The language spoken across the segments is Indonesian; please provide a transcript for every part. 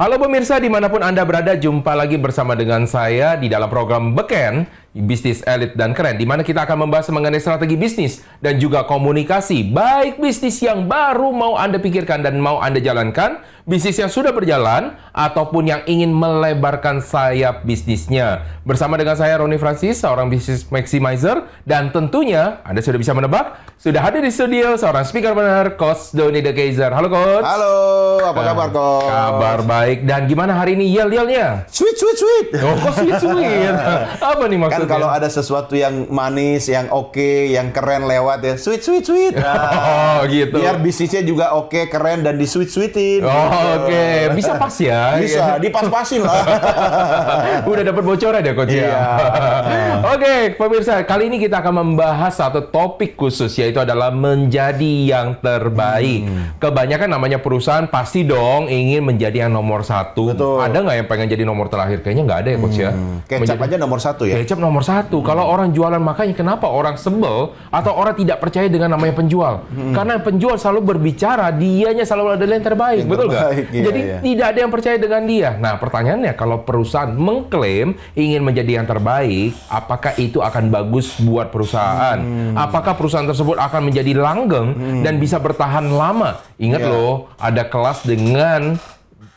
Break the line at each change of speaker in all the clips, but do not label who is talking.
Halo pemirsa, dimanapun Anda berada, jumpa lagi bersama dengan saya di dalam program Beken, Bisnis Elit dan Keren, di mana kita akan membahas mengenai strategi bisnis dan juga komunikasi, baik bisnis yang baru mau Anda pikirkan dan mau Anda jalankan, bisnis yang sudah berjalan, ataupun yang ingin melebarkan sayap bisnisnya. Bersama dengan saya, Roni Francis, seorang bisnis maximizer, dan tentunya, Anda sudah bisa menebak, sudah hadir di studio seorang speaker benar, Coach Doni De Keizer. Halo Coach.
Halo, apa kabar Coach?
Kabar baik. Dan gimana hari ini yel-yelnya?
Sweet.
Oh, kok sweet? Apa nih maksudnya?
Kan kalau ada sesuatu yang manis, yang oke, yang keren lewat ya, sweet.
Oh, gitu.
Biar bisnisnya juga oke, keren, dan di-sweet-sweetin.
Oh, oke. Bisa pas ya?
Bisa, dipas-pasin lah.
Udah dapat bocoran ya, Coach?
Iya.
Oke, pemirsa, kali ini kita akan membahas satu topik khusus, yaitu adalah menjadi yang terbaik. Kebanyakan namanya perusahaan pasti dong ingin menjadi yang nomor satu.
Betul.
Ada nggak yang pengen jadi nomor terakhir? Kayaknya nggak ada ya, Coach ya?
Kecap aja nomor satu ya.
Kecap nomor satu. Kalau orang jualan, makanya kenapa orang sebel atau orang tidak percaya dengan namanya penjual? Karena penjual selalu berbicara, dianya selalu adalah yang terbaik,
Yang
betul nggak?
terbaik, iya,
Jadi
iya.
tidak ada yang percaya dengan dia. Nah, pertanyaannya, kalau perusahaan mengklaim ingin menjadi yang terbaik, apakah itu akan bagus buat perusahaan? Apakah perusahaan tersebut akan menjadi langgeng dan bisa bertahan lama? Ingat
Iya.
loh, ada kelas dengan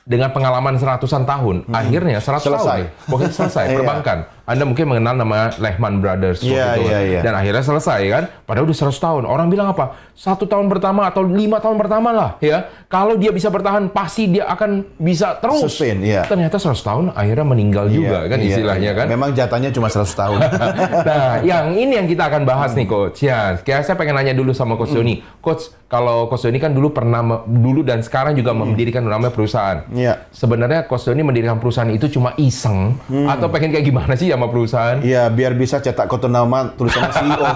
pengalaman seratusan tahun, akhirnya 100
Selesai.
tahun, pokoknya selesai,
Iya.
perbankan. Anda mungkin mengenal nama Lehman Brothers,
Iya,
waktu itu.
iya.
Dan akhirnya selesai kan, padahal udah 100 tahun. Orang bilang apa? 1 tahun pertama atau 5 tahun pertama lah, ya. Kalau dia bisa bertahan, pasti dia akan bisa terus.
Sustain, iya.
Ternyata 100 tahun, akhirnya meninggal juga kan, istilahnya kan.
Memang jatahnya cuma 100 tahun.
Nah, ini yang kita akan bahas nih, Coach. Ya, kayak saya pengen nanya dulu sama Coach Doni. Coach, kalau Coach Doni kan dulu pernah, dulu dan sekarang juga mendirikan namanya perusahaan.
Iya.
Sebenarnya Coach Doni mendirikan perusahaan itu cuma iseng atau pengen kayak gimana sih sama perusahaan?
Iya, biar bisa cetak kotak nama tulisannya CEO.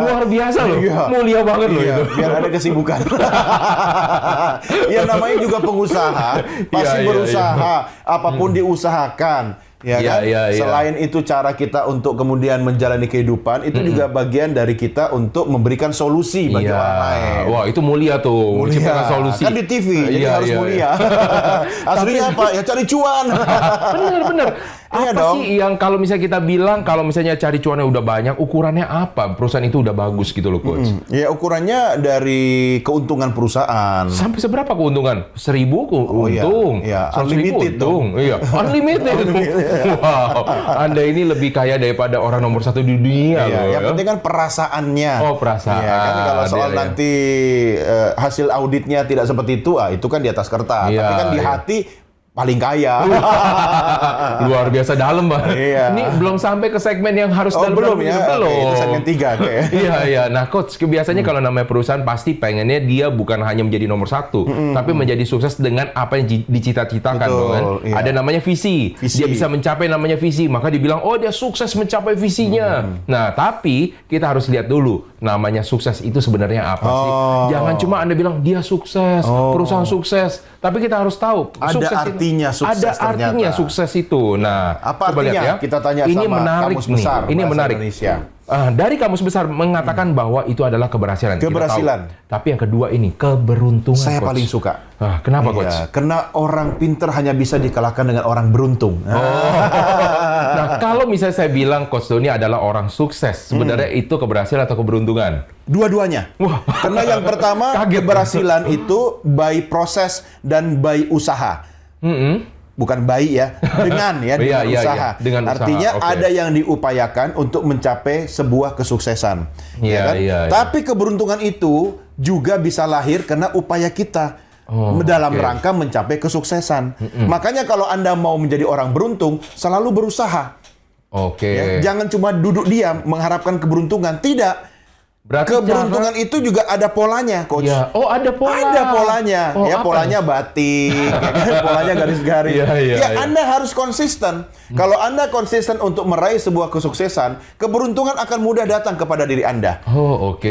Luar biasa loh,
Iya.
mulia banget loh
Iya,
itu.
biar ada kesibukan. Ya namanya juga pengusaha, pasti
Iya,
berusaha, apapun diusahakan. Ya
Iya,
kan?
iya.
Selain itu cara kita untuk kemudian menjalani kehidupan, itu juga bagian dari kita untuk memberikan solusi bagi orang lain.
Wah, itu mulia tuh, menciptakan solusi.
Kan di TV, jadi
Iya,
harus
iya,
mulia. Aslinya apa? Ya cari cuan.
Bener.
Iya
Apa
dong.
sih yang kalau misalnya kita bilang, kalau misalnya cari cuannya udah banyak, ukurannya apa? Perusahaan itu udah bagus gitu loh, Coach.
Ya ukurannya dari keuntungan perusahaan.
Sampai seberapa keuntungan? 1.000
iya.
untung.
Iya,
100.000
unlimited
untung. Iya, unlimited. Wow, Anda ini lebih kaya daripada orang nomor 1 di dunia
Iya,
loh.
yang
ya.
penting kan perasaannya.
Oh, perasaan.
Iya, kan kalau soal
Iya.
nanti hasil auditnya tidak seperti itu kan di atas kertas.
Iya,
Tapi kan di
iya.
hati paling kaya.
Luar biasa dalam, Bang.
Iya.
Ini belum sampai ke segmen yang harus
Oh,
dalam
belum ya?
Belum.
Oke, itu segmen 3 kayak.
Iya. Nah, Coach, biasanya kalau namanya perusahaan pasti pengennya dia bukan hanya menjadi nomor 1, tapi menjadi sukses dengan apa yang dicita-citakan,
Betul,
kan?
iya.
Ada namanya visi. Dia bisa mencapai namanya visi, maka dibilang, oh dia sukses mencapai visinya. Nah, tapi kita harus lihat dulu, namanya sukses itu sebenarnya apa sih? Jangan cuma Anda bilang dia sukses, perusahaan sukses, tapi kita harus tahu
Ada
sukses
artinya sukses
ada artinya
ternyata.
sukses itu. Nah,
Apa
coba lihat
artinya?
ya.
Kita tanya
ini
sama
menarik
Kamus
nih.
Besar
Ini
Bahasa
menarik.
Indonesia.
Dari Kamus Besar mengatakan bahwa itu adalah keberhasilan. Kita
Keberhasilan.
tahu. Tapi yang kedua ini keberuntungan.
Saya
Coach.
paling suka.
Kenapa, Coach?
Iya, karena orang pinter hanya bisa dikalahkan dengan orang beruntung.
Nah, kalau misalnya saya bilang Coach Doni adalah orang sukses, sebenarnya itu keberhasilan atau keberuntungan?
Dua-duanya.
Wah.
Karena yang pertama,
Kaget.
keberhasilan itu by proses dan by usaha. Bukan by ya, dengan ya, dengan
Iya,
usaha.
iya. Dengan usaha,
Artinya
oke.
ada yang diupayakan untuk mencapai sebuah kesuksesan.
Iya,
kan?
iya.
Tapi keberuntungan itu juga bisa lahir karena upaya kita. Dalam
oke.
rangka mencapai kesuksesan. Makanya kalau Anda mau menjadi orang beruntung, selalu berusaha.
Oke.
Ya. Jangan cuma duduk diam mengharapkan keberuntungan. Tidak.
Berarti
Keberuntungan itu juga ada polanya, Coach.
Ya. Oh, ada pola.
Ada polanya.
Oh,
Ya
apa?
polanya batik, ya kan? Polanya garis-garis.
Iya, iya,
Ya
iya.
Anda harus konsisten. Kalau Anda konsisten untuk meraih sebuah kesuksesan, keberuntungan akan mudah datang kepada diri Anda.
Oh, oke.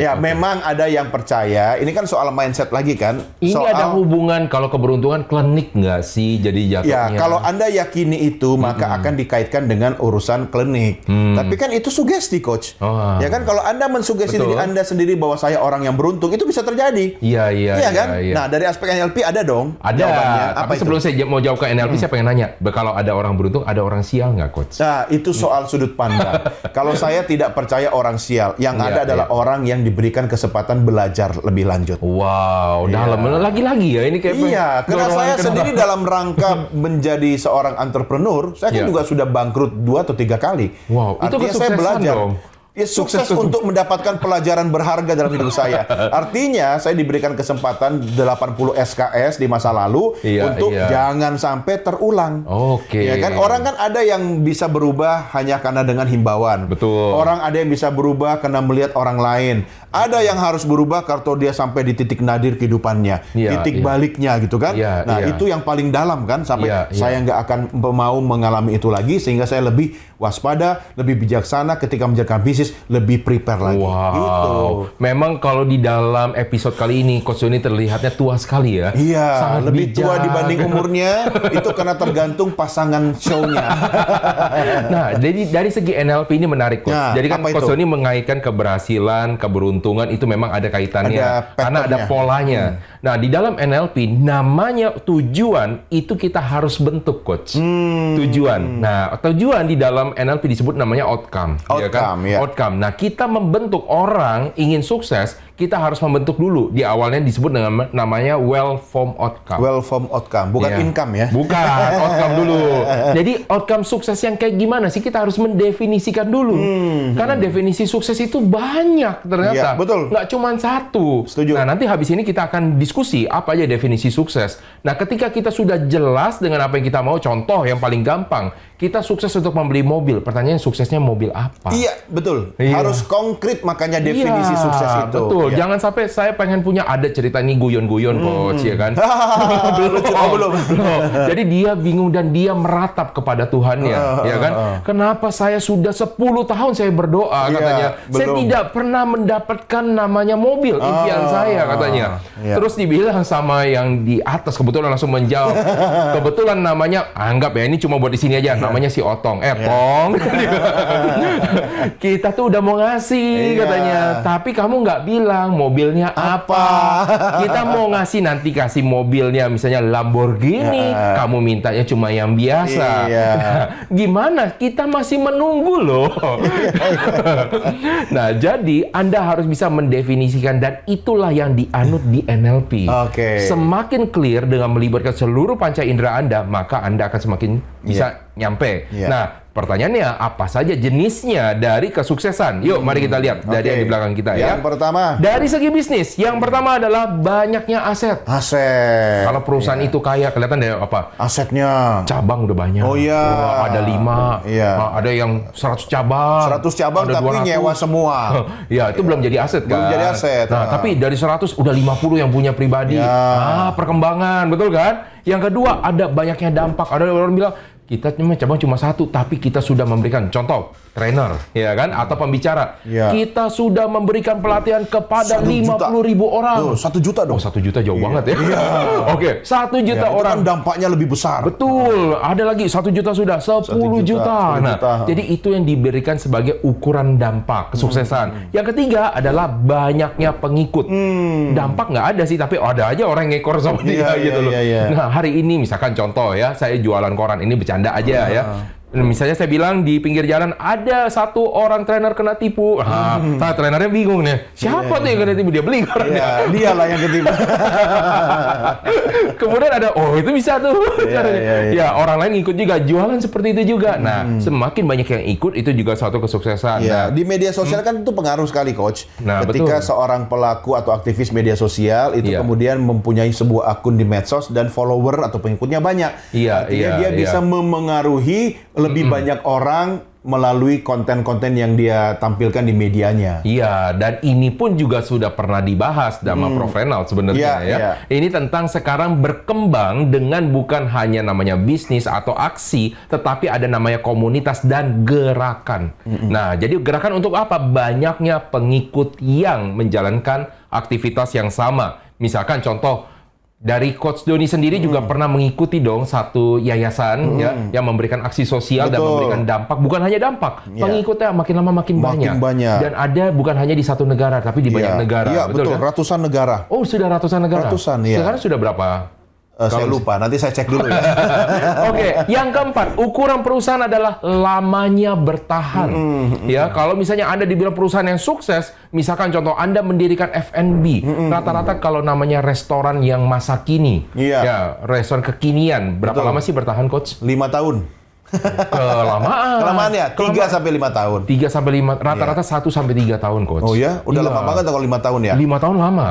Ya, memang ada yang percaya. Ini kan soal mindset lagi kan.
Ini
soal,
ada hubungan kalau keberuntungan klinik nggak sih jadi jatuhnya?
Ya, kalau Anda yakini itu, maka akan dikaitkan dengan urusan klinik. Tapi kan itu sugesti, Coach.
Oh.
Ya kan, kalau Anda sugesti
Betul.
diri Anda sendiri bahwa saya orang yang beruntung, itu bisa terjadi.
Iya
kan?
iya.
Nah, dari aspek NLP ada dong
Ada,
jawabannya. Apa
tapi
itu?
sebelum saya mau jawab ke NLP, saya pengen nanya, kalau ada orang beruntung, ada orang sial nggak, Coach?
Nah, itu soal sudut pandang. Kalau saya tidak percaya orang sial, yang
Iya,
ada adalah orang yang diberikan kesempatan belajar lebih lanjut.
Wow, dalam lagi-lagi ya ini kayak
Iya, karena
dorongan
saya
ke
sendiri dalam rangka menjadi seorang entrepreneur, saya kan
Iya.
juga sudah bangkrut 2 atau 3 kali.
Wow, itu
Artinya saya
kesuksesan
belajar.
dong.
Ya, sukses untuk mendapatkan pelajaran berharga dalam hidup saya. Artinya, saya diberikan kesempatan 80 SKS di masa lalu
Iya,
untuk
iya.
jangan sampai terulang.
Oke.
Ya kan, orang kan ada yang bisa berubah hanya karena dengan himbauan.
Betul.
Orang ada yang bisa berubah karena melihat orang lain. Ada yang harus berubah kalau dia sampai di titik nadir kehidupannya,
Iya,
titik
iya.
baliknya gitu kan.
Iya,
Nah,
iya.
itu yang paling dalam kan, sampai
Iya, iya.
saya nggak akan mau mengalami itu lagi, sehingga saya lebih waspada, lebih bijaksana ketika menjalankan bisnis, lebih prepare lagi.
Wow,
Gitu.
memang kalau di dalam episode kali ini Coach Joni terlihatnya tua sekali ya.
Iya,
Sangat
lebih tua
bijak.
dibanding umurnya, itu karena tergantung pasangan show-nya.
Nah, jadi dari segi NLP ini menarik, Coach.
Nah,
Jadi kan
apa
Coach
itu?
Joni mengaitkan keberhasilan, keberuntungan itu memang ada kaitannya
Ada
karena ada
pattern-nya.
polanya. Nah, di dalam NLP namanya tujuan itu kita harus bentuk, Coach. Tujuan. Nah, tujuan di dalam NLP disebut namanya outcome. Ya kan?
Outcome, ya.
Outcome. Nah, kita membentuk orang ingin sukses, kita harus membentuk dulu. Di awalnya disebut dengan namanya well-formed outcome.
Well-formed outcome, bukan
Iya.
income ya.
Bukan, outcome dulu. Jadi outcome sukses yang kayak gimana sih? Kita harus mendefinisikan dulu. Karena definisi sukses itu banyak ternyata.
Iya, betul.
Nggak cuma satu.
Setuju.
Nah, nanti habis ini kita akan diskusi apa aja definisi sukses. Nah, ketika kita sudah jelas dengan apa yang kita mau, contoh yang paling gampang, kita sukses untuk membeli mobil. Pertanyaannya suksesnya mobil apa?
Iya, betul.
Iya.
Harus konkret makanya definisi
Iya,
sukses itu.
Betul.
Iya.
Jangan sampai saya pengen punya ada cerita ini guyon-guyon, Coach, ya kan?
Lucu. Oh, belum.
Belum. Jadi dia bingung dan dia meratap kepada Tuhannya, ya kan? Kenapa saya sudah 10 tahun saya berdoa,
Iya,
katanya. Saya
belum.
tidak pernah mendapatkan namanya mobil, impian saya, katanya.
Iya.
Terus dibilang sama yang di atas, kebetulan langsung menjawab. Kebetulan namanya, anggap ya, ini cuma buat di sini aja, namanya si Otong. Pong. Kita tuh udah mau ngasih,
Iya.
katanya. Tapi kamu nggak bilang mobilnya apa. Kita mau ngasih, nanti kasih mobilnya misalnya Lamborghini, kamu mintanya cuma yang biasa.
Iya.
Gimana? Kita masih menunggu loh. Nah, jadi Anda harus bisa mendefinisikan, dan itulah yang dianut di NLP.
Oke.
Semakin clear dengan melibatkan seluruh panca indera Anda, maka Anda akan semakin bisa nyampe.
Iya.
Nah, pertanyaannya apa saja jenisnya dari kesuksesan? Yuk, mari kita lihat dari
Oke.
yang di belakang kita ya.
Yang pertama,
Dari segi bisnis, yang pertama adalah banyaknya aset.
aset.
Kalau perusahaan itu kaya, kelihatan dari apa?
Asetnya
Cabang udah banyak.
Oh, iya.
Wah, ada 5.
Iya.
Ada yang 100 cabang.
100 cabang
ada
tapi
200.
nyewa semua.
Ya, itu belum jadi aset kan?
Belum jadi aset.
Nah, tapi dari 100 udah 50 yang punya pribadi.
Ya.
Perkembangan, betul kan? Yang kedua, ada banyaknya dampak. Ada orang bilang, kita cabang cuma 1, tapi kita sudah memberikan contoh trainer, ya kan, atau pembicara.
Ya.
Kita sudah memberikan pelatihan kepada
1 juta.
50.000 orang.
Tuh, 1 juta dong.
Oh, 1 juta jauh banget ya. Oke, 1 juta
Ya, itu
orang.
kan dampaknya lebih besar.
Betul, ada lagi 1 juta sudah 10 juta.
10
Nah,
juta.
jadi itu yang diberikan sebagai ukuran dampak kesuksesan. Yang ketiga adalah banyaknya pengikut. Dampak nggak ada sih, tapi ada aja orang yang ngekor sama dia
Iya,
gitu loh.
iya, iya.
Nah, hari ini misalkan contoh ya, saya jualan koran, ini bercanda aja ya. Nah, misalnya saya bilang di pinggir jalan ada 1 orang trainer kena tipu. Nah, trainernya bingung nih. Siapa tuh yang kena tipu? Dia beli korannya.
Iya, dialah yang ketiba.
Kemudian ada, oh itu bisa tuh.
Iya,
Caranya.
iya, iya.
Ya, orang lain ikut juga, jualan seperti itu juga. Nah, semakin banyak yang ikut, itu juga suatu kesuksesan.
Ya,
Nah,
di media sosial kan itu pengaruh sekali, Coach.
Nah,
Ketika
betul.
seorang pelaku atau aktivis media sosial itu
Iya.
kemudian mempunyai sebuah akun di medsos dan follower atau pengikutnya banyak.
Iya,
Artinya
iya,
dia
iya.
bisa memengaruhi lebih banyak orang melalui konten-konten yang dia tampilkan di medianya.
iya, dan ini pun juga sudah pernah dibahas sama Prof. Renald sebenarnya
Iya,
ya.
iya.
Ini tentang sekarang berkembang dengan bukan hanya namanya bisnis atau aksi, tetapi ada namanya komunitas dan gerakan. Nah, jadi gerakan untuk apa? Banyaknya pengikut yang menjalankan aktivitas yang sama. Misalkan contoh, Dari Coach Doni sendiri juga pernah mengikuti dong satu yayasan ya yang memberikan aksi sosial dan memberikan dampak, bukan hanya dampak, pengikutnya makin lama makin banyak. Dan ada bukan hanya di satu negara tapi di banyak negara.
Iya, betul,
kan?
ratusan negara.
Oh, sudah ratusan negara.
Ratusan, ya.
Sekarang sudah berapa?
Saya lupa, nanti saya cek dulu ya.
Oke, yang keempat, ukuran perusahaan adalah lamanya bertahan. Ya, kalau misalnya Anda dibilang perusahaan yang sukses, misalkan contoh Anda mendirikan F&B, rata-rata kalau namanya restoran yang masa kini, ya, restoran kekinian, berapa lama sih bertahan, Coach?
5 tahun.
Kelamaan.
Kelamaan ya? 3 sampai 5 tahun.
3 sampai 5, rata-rata 1 sampai 3 tahun, Coach.
Oh ya? Udah lama banget kalau 5 tahun ya?
5 tahun lama.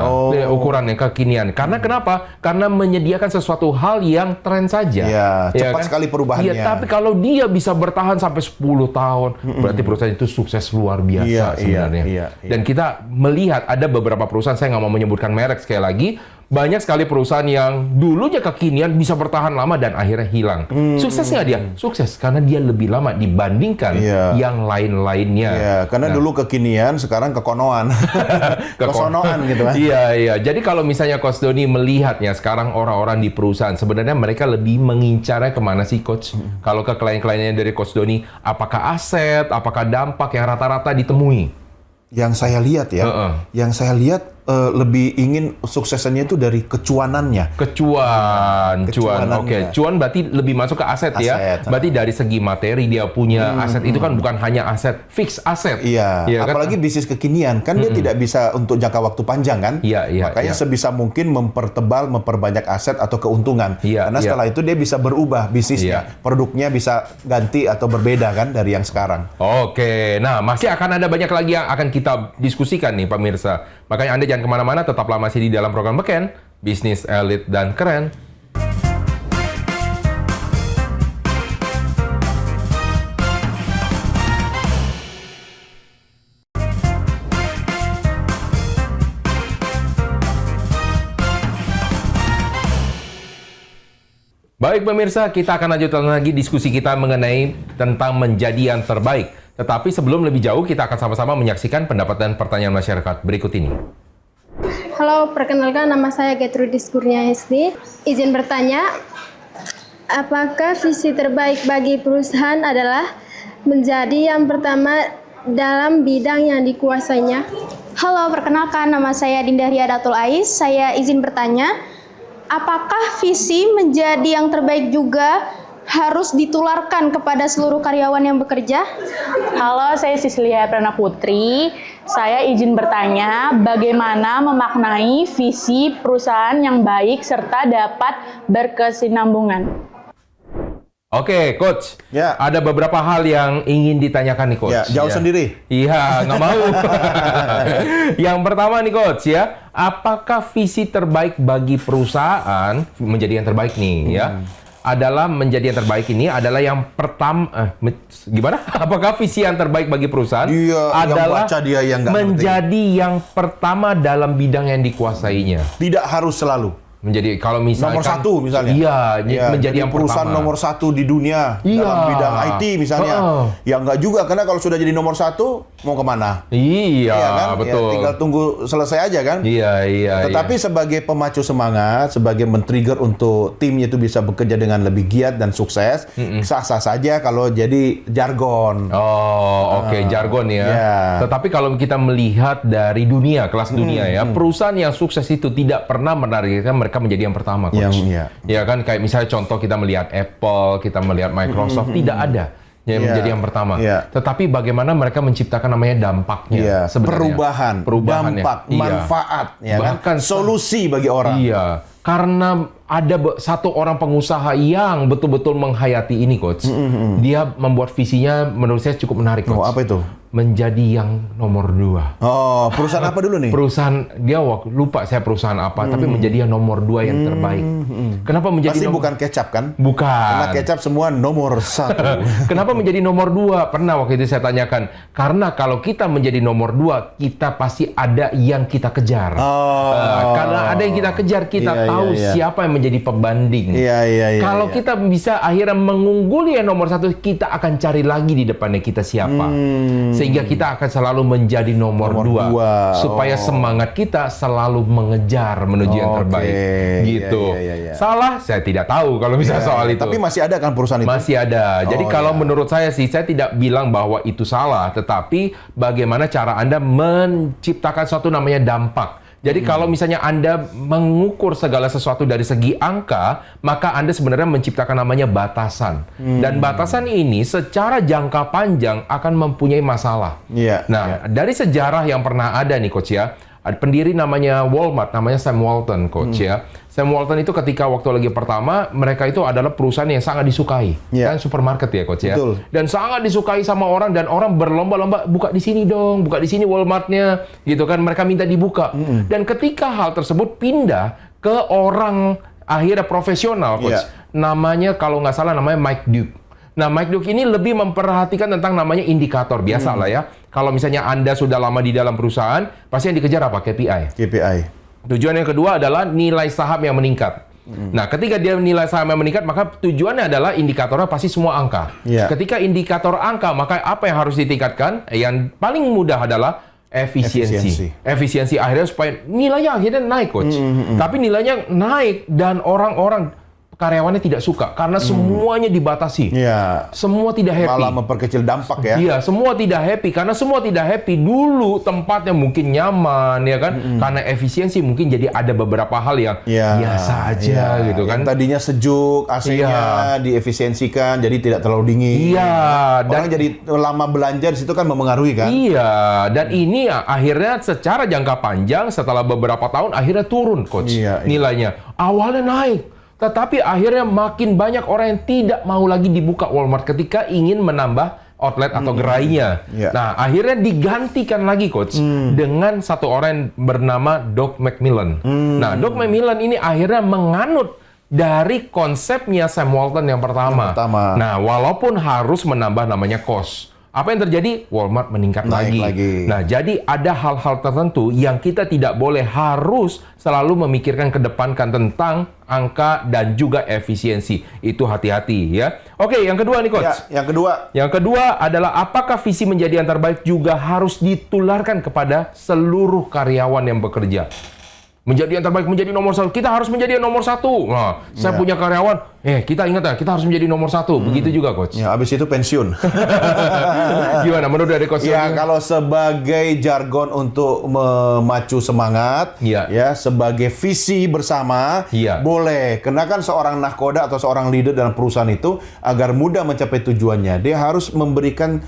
Ukuran yang kekinian. Karena kenapa? Karena menyediakan sesuatu hal yang tren saja.
Iya, cepat sekali perubahannya.
Iya, tapi kalau dia bisa bertahan sampai 10 tahun, berarti perusahaan itu sukses luar biasa sebenarnya. Dan kita melihat ada beberapa perusahaan, saya nggak mau menyebutkan merek sekali lagi, banyak sekali perusahaan yang dulunya kekinian bisa bertahan lama dan akhirnya hilang. Sukses nggak dia? Sukses karena dia lebih lama dibandingkan yang lain-lainnya.
Iya, karena dulu kekinian, sekarang kekonoan. Kesonoan gitu kan.
Iya. Jadi kalau misalnya Coach Doni melihatnya sekarang orang-orang di perusahaan, sebenarnya mereka lebih mengincarnya kemana sih, Coach? Kalau ke klien-kliennya dari Coach Doni, apakah aset, apakah dampak yang rata-rata ditemui?
Yang saya lihat lebih ingin suksesannya itu dari kecuanannya.
Cuan. Oke. Cuan berarti lebih masuk ke aset ya. Berarti dari segi materi dia punya aset itu kan bukan hanya aset, fix aset.
Iya. Apalagi bisnis kekinian kan dia tidak bisa untuk jangka waktu panjang kan. Makanya sebisa mungkin memperbanyak aset atau keuntungan. Karena setelah itu dia bisa berubah bisnisnya. Produknya bisa ganti atau berbeda kan dari yang sekarang.
Oke. Nah, masih akan ada banyak lagi yang akan kita diskusikan nih pemirsa. Makanya Anda jangan kemana-mana, tetaplah masih di dalam program Beken, Bisnis Elit dan Keren. Baik pemirsa, kita akan lanjutkan lagi diskusi kita mengenai tentang menjadi yang terbaik. Tetapi sebelum lebih jauh, kita akan sama-sama menyaksikan pendapat dan pertanyaan masyarakat berikut ini.
Halo, perkenalkan nama saya Gertrudis Kurnia SD. Izin bertanya, apakah visi terbaik bagi perusahaan adalah menjadi yang pertama dalam bidang yang dikuasainya?
Halo, perkenalkan nama saya Dinda Riadatul Ais. Saya izin bertanya, apakah visi menjadi yang terbaik juga harus ditularkan kepada seluruh karyawan yang bekerja?
Halo, saya Sislia Prana Putri. Saya izin bertanya, bagaimana memaknai visi perusahaan yang baik serta dapat berkesinambungan?
Oke, Coach. Ada beberapa hal yang ingin ditanyakan nih, Coach.
Jawab sendiri.
Iya, nggak mau. Yang pertama nih, Coach, ya. Apakah visi terbaik bagi perusahaan menjadi yang terbaik nih, ya? Adalah menjadi yang terbaik ini adalah yang pertama gimana? Apakah visi yang terbaik bagi perusahaan adalah yang menjadi yang pertama dalam bidang yang dikuasainya?
Tidak harus selalu.
Menjadi kalau misalkan
nomor satu misalnya.
Menjadi yang
perusahaan
pertama.
nomor satu di dunia dalam bidang IT misalnya. Ya enggak juga, karena kalau sudah jadi nomor satu mau kemana?
Kan? Betul.
Tinggal tunggu selesai aja kan? Tetapi sebagai pemacu semangat, sebagai men-trigger untuk timnya itu bisa bekerja dengan lebih giat dan sukses, sah-sah saja kalau jadi jargon.
Jargon ya. Tetapi kalau kita melihat dari dunia, kelas dunia ya, perusahaan yang sukses itu tidak pernah menargetkan mereka menjadi yang pertama, Coach. Ya kan, kayak misalnya contoh kita melihat Apple, kita melihat Microsoft, tidak ada yang menjadi yang pertama. Tetapi bagaimana mereka menciptakan namanya dampaknya sebenarnya. Perubahan, dampak,
manfaat,
bahkan
solusi bagi orang.
Karena ada satu orang pengusaha yang betul-betul menghayati ini, Coach. Dia membuat visinya menurut saya cukup menarik, Coach.
Apa itu?
Menjadi yang nomor 2.
Perusahaan apa dulu nih?
Perusahaan, dia lupa saya perusahaan apa, tapi menjadi yang nomor 2 yang terbaik. Kenapa menjadi
Pasti bukan kecap kan?
Bukan.
Karena kecap semua nomor 1.
Kenapa menjadi nomor 2? Pernah waktu itu saya tanyakan. Karena kalau kita menjadi nomor 2, kita pasti ada yang kita kejar. Karena ada yang kita kejar, kita tahu siapa yang menjadi pembanding. Kalau kita bisa akhirnya mengungguli yang nomor 1, kita akan cari lagi di depannya kita siapa. Sehingga kita akan selalu menjadi nomor 2. Supaya semangat kita selalu mengejar menuju yang terbaik. Gitu. Salah? Saya tidak tahu kalau misalnya soal itu.
Tapi masih ada kan perusahaan itu?
Masih ada. Jadi kalau menurut saya sih, saya tidak bilang bahwa itu salah. Tetapi bagaimana cara Anda menciptakan suatu namanya dampak. Jadi kalau misalnya Anda mengukur segala sesuatu dari segi angka, maka Anda sebenarnya menciptakan namanya batasan. Dan batasan ini secara jangka panjang akan mempunyai masalah. Dari sejarah yang pernah ada nih Coach ya, ada pendiri namanya Walmart, namanya Sam Walton, Coach ya. Sam Walton itu ketika waktu lagi pertama, mereka itu adalah perusahaan yang sangat disukai. Kan supermarket ya, Coach ya. Dan sangat disukai sama orang, dan orang berlomba-lomba, buka di sini dong, buka di sini Walmartnya. Gitu kan, mereka minta dibuka. Dan ketika hal tersebut pindah ke orang akhirnya profesional, Coach. Namanya, kalau nggak salah, namanya Mike Duke. Nah, Mike Duke ini lebih memperhatikan tentang namanya indikator. Biasa lah ya. Kalau misalnya Anda sudah lama di dalam perusahaan, pasti yang dikejar apa? KPI. Tujuan yang kedua adalah nilai saham yang meningkat. Nah, ketika dia nilai saham yang meningkat, maka tujuannya adalah indikatornya pasti semua angka. Ketika indikator angka, maka apa yang harus ditingkatkan? Yang paling mudah adalah efisiensi. Efisiensi akhirnya supaya nilainya akhirnya naik, Coach. Tapi nilainya naik dan orang-orang karyawannya tidak suka karena semuanya dibatasi. Semua tidak happy.
Malah memperkecil dampak ya.
Iya, semua tidak happy karena semua tidak happy. Dulu tempatnya mungkin nyaman ya kan, karena efisiensi mungkin jadi ada beberapa hal yang biasa aja gitu kan.
Yang tadinya sejuk, AC-nya diefisiensikan jadi tidak terlalu dingin. Orang jadi lama belanja di situ kan memengaruhi kan.
Dan ini akhirnya secara jangka panjang setelah beberapa tahun akhirnya turun, Coach. Nilainya. Awalnya naik. Tetapi akhirnya makin banyak orang yang tidak mau lagi dibuka Walmart ketika ingin menambah outlet atau gerainya. Nah, akhirnya digantikan lagi, Coach, dengan satu orang yang bernama Doug McMillon. Nah, Doug McMillon ini akhirnya menganut dari konsepnya Sam Walton yang pertama. Nah, walaupun harus menambah namanya cost. Apa yang terjadi? Walmart meningkat lagi. Nah, jadi ada hal-hal tertentu yang kita tidak boleh harus selalu memikirkan kedepankan tentang angka dan juga efisiensi. Itu hati-hati ya. Oke, yang kedua nih, Coach. Yang kedua adalah apakah visi menjadi yang terbaik juga harus ditularkan kepada seluruh karyawan yang bekerja. Menjadi yang terbaik, menjadi nomor 1. Kita harus menjadi yang nomor 1. Nah, saya punya karyawan, kita ingat ya, kita harus menjadi nomor 1. Begitu juga, Coach.
Habis itu pensiun.
Gimana menurut dari Coach?
Kalau sebagai jargon untuk memacu semangat, sebagai visi bersama, boleh. Karena kan seorang nahkoda atau seorang leader dalam perusahaan itu, agar mudah mencapai tujuannya, dia harus memberikan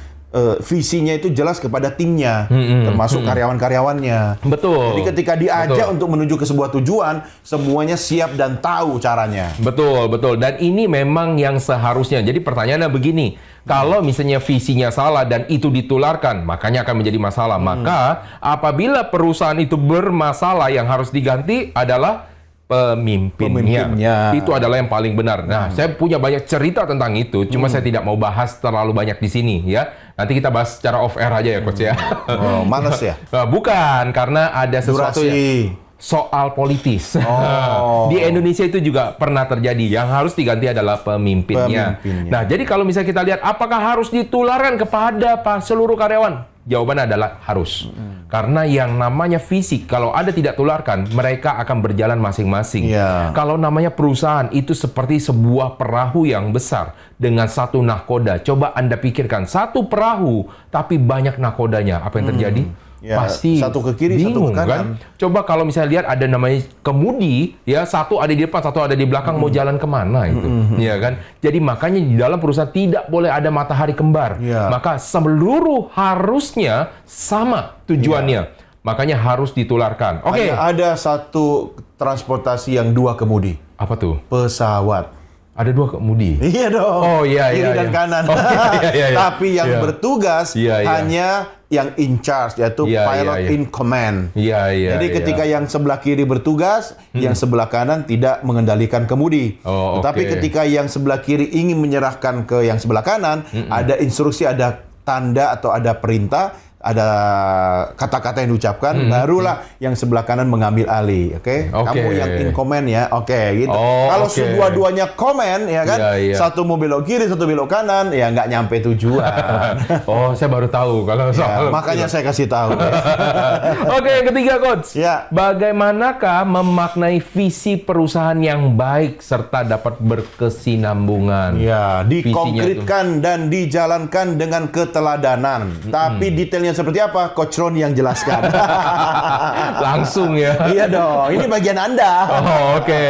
visinya itu jelas kepada timnya, termasuk karyawan-karyawannya.
Betul.
Jadi ketika diajak untuk menuju ke sebuah tujuan, semuanya siap dan tahu caranya.
Betul. Dan ini memang yang seharusnya. Jadi pertanyaannya begini, kalau misalnya visinya salah dan itu ditularkan, makanya akan menjadi masalah. Maka apabila perusahaan itu bermasalah, yang harus diganti adalah pemimpinnya. Itu adalah yang paling benar. Nah, saya punya banyak cerita tentang itu, cuma saya tidak mau bahas terlalu banyak di sini ya. Nanti kita bahas secara off air aja ya, Coach ya.
Males ya?
Bukan, karena ada sesuatu yang soal politis. Di Indonesia itu juga pernah terjadi. Yang harus diganti adalah pemimpinnya. Nah, jadi kalau misalnya kita lihat apakah harus ditularkan kepada seluruh karyawan? Jawabannya adalah harus. Karena yang namanya visi, kalau ada tidak tularkan, mereka akan berjalan masing-masing. Kalau namanya perusahaan, itu seperti sebuah perahu yang besar dengan satu nahkoda. Coba Anda pikirkan, satu perahu, tapi banyak nahkodanya. Apa yang terjadi? Pasti
satu ke kiri,
bingung,
satu ke kanan.
Kan? Coba kalau misalnya lihat ada namanya kemudi, ya satu ada di depan, satu ada di belakang, mau jalan kemana itu, ya kan? Jadi makanya di dalam perusahaan tidak boleh ada matahari kembar. Maka seluruh harusnya sama tujuannya. Makanya harus ditularkan. Oke.
Ada satu transportasi yang dua kemudi.
Apa tuh?
Pesawat.
Ada dua kemudi.
Iya dong.
Oh iya.
Kiri dan kanan. Tapi yang bertugas hanya yang in charge, yaitu pilot in command. Jadi ketika yang sebelah kiri bertugas, yang sebelah kanan tidak mengendalikan kemudi. Tetapi ketika yang sebelah kiri ingin menyerahkan ke yang sebelah kanan, ada instruksi, ada tanda atau ada perintah, ada kata-kata yang diucapkan, barulah yang sebelah kanan mengambil alih, oke? Kamu yang in comment ya, oke, gitu. Kalau dua-duanya komen, ya kan, satu mau belok kiri, satu belok kanan, ya nggak nyampe tujuan.
Oh, saya baru tahu kalau soal.
Makanya saya kasih tahu. Ya.
Oke, yang ketiga, Coach.
Ya.
Bagaimanakah memaknai visi perusahaan yang baik serta dapat berkesinambungan?
Ya, dikonkretkan dan dijalankan dengan keteladanan. Tapi detailnya seperti apa? Coach Ron yang jelaskan.
Langsung ya.
Iya dong, ini bagian Anda.
Oh, oke.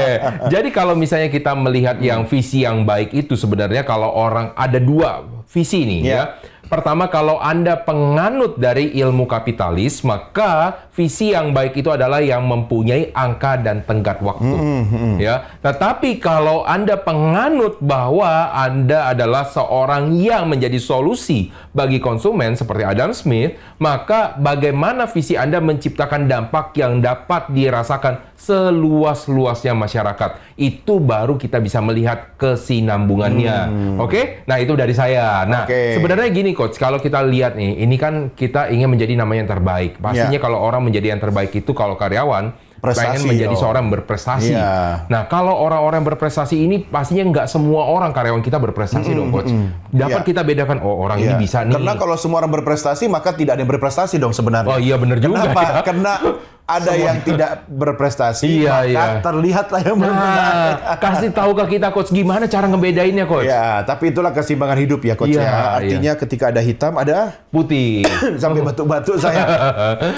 Jadi kalau misalnya kita melihat yang visi yang baik itu sebenarnya kalau orang ada dua visi nih ya. Pertama, kalau Anda penganut dari ilmu kapitalis, maka visi yang baik itu adalah yang mempunyai angka dan tenggat waktu. Ya. Tetapi kalau Anda penganut bahwa Anda adalah seorang yang menjadi solusi bagi konsumen seperti Adam Smith, maka bagaimana visi Anda menciptakan dampak yang dapat dirasakan seluas-luasnya masyarakat. Itu baru kita bisa melihat kesinambungannya. Oke? Nah, itu dari saya. Nah, sebenarnya gini, Coach, kalau kita lihat nih, ini kan kita ingin menjadi nama yang terbaik. Pastinya kalau orang menjadi yang terbaik itu kalau karyawan pengen menjadi seorang yang berprestasi. Nah, kalau orang-orang yang berprestasi ini pastinya nggak semua orang karyawan kita berprestasi dong, Coach. Dapat kita bedakan, oh orang ini bisa nih.
Karena kalau semua orang berprestasi, maka tidak ada yang berprestasi dong sebenarnya.
Oh iya, benar juga.
Kenapa?
Ya.
Karena ada yang tidak berprestasi, maka terlihatlah yang berprestasi.
Kasih tahu ke kita, Coach, gimana cara ngebedainnya, Coach?
Ya, tapi itulah kesimbangan hidup ya, Coach ya. Artinya ketika ada hitam, ada
putih.
Sampai batuk-batuk saya.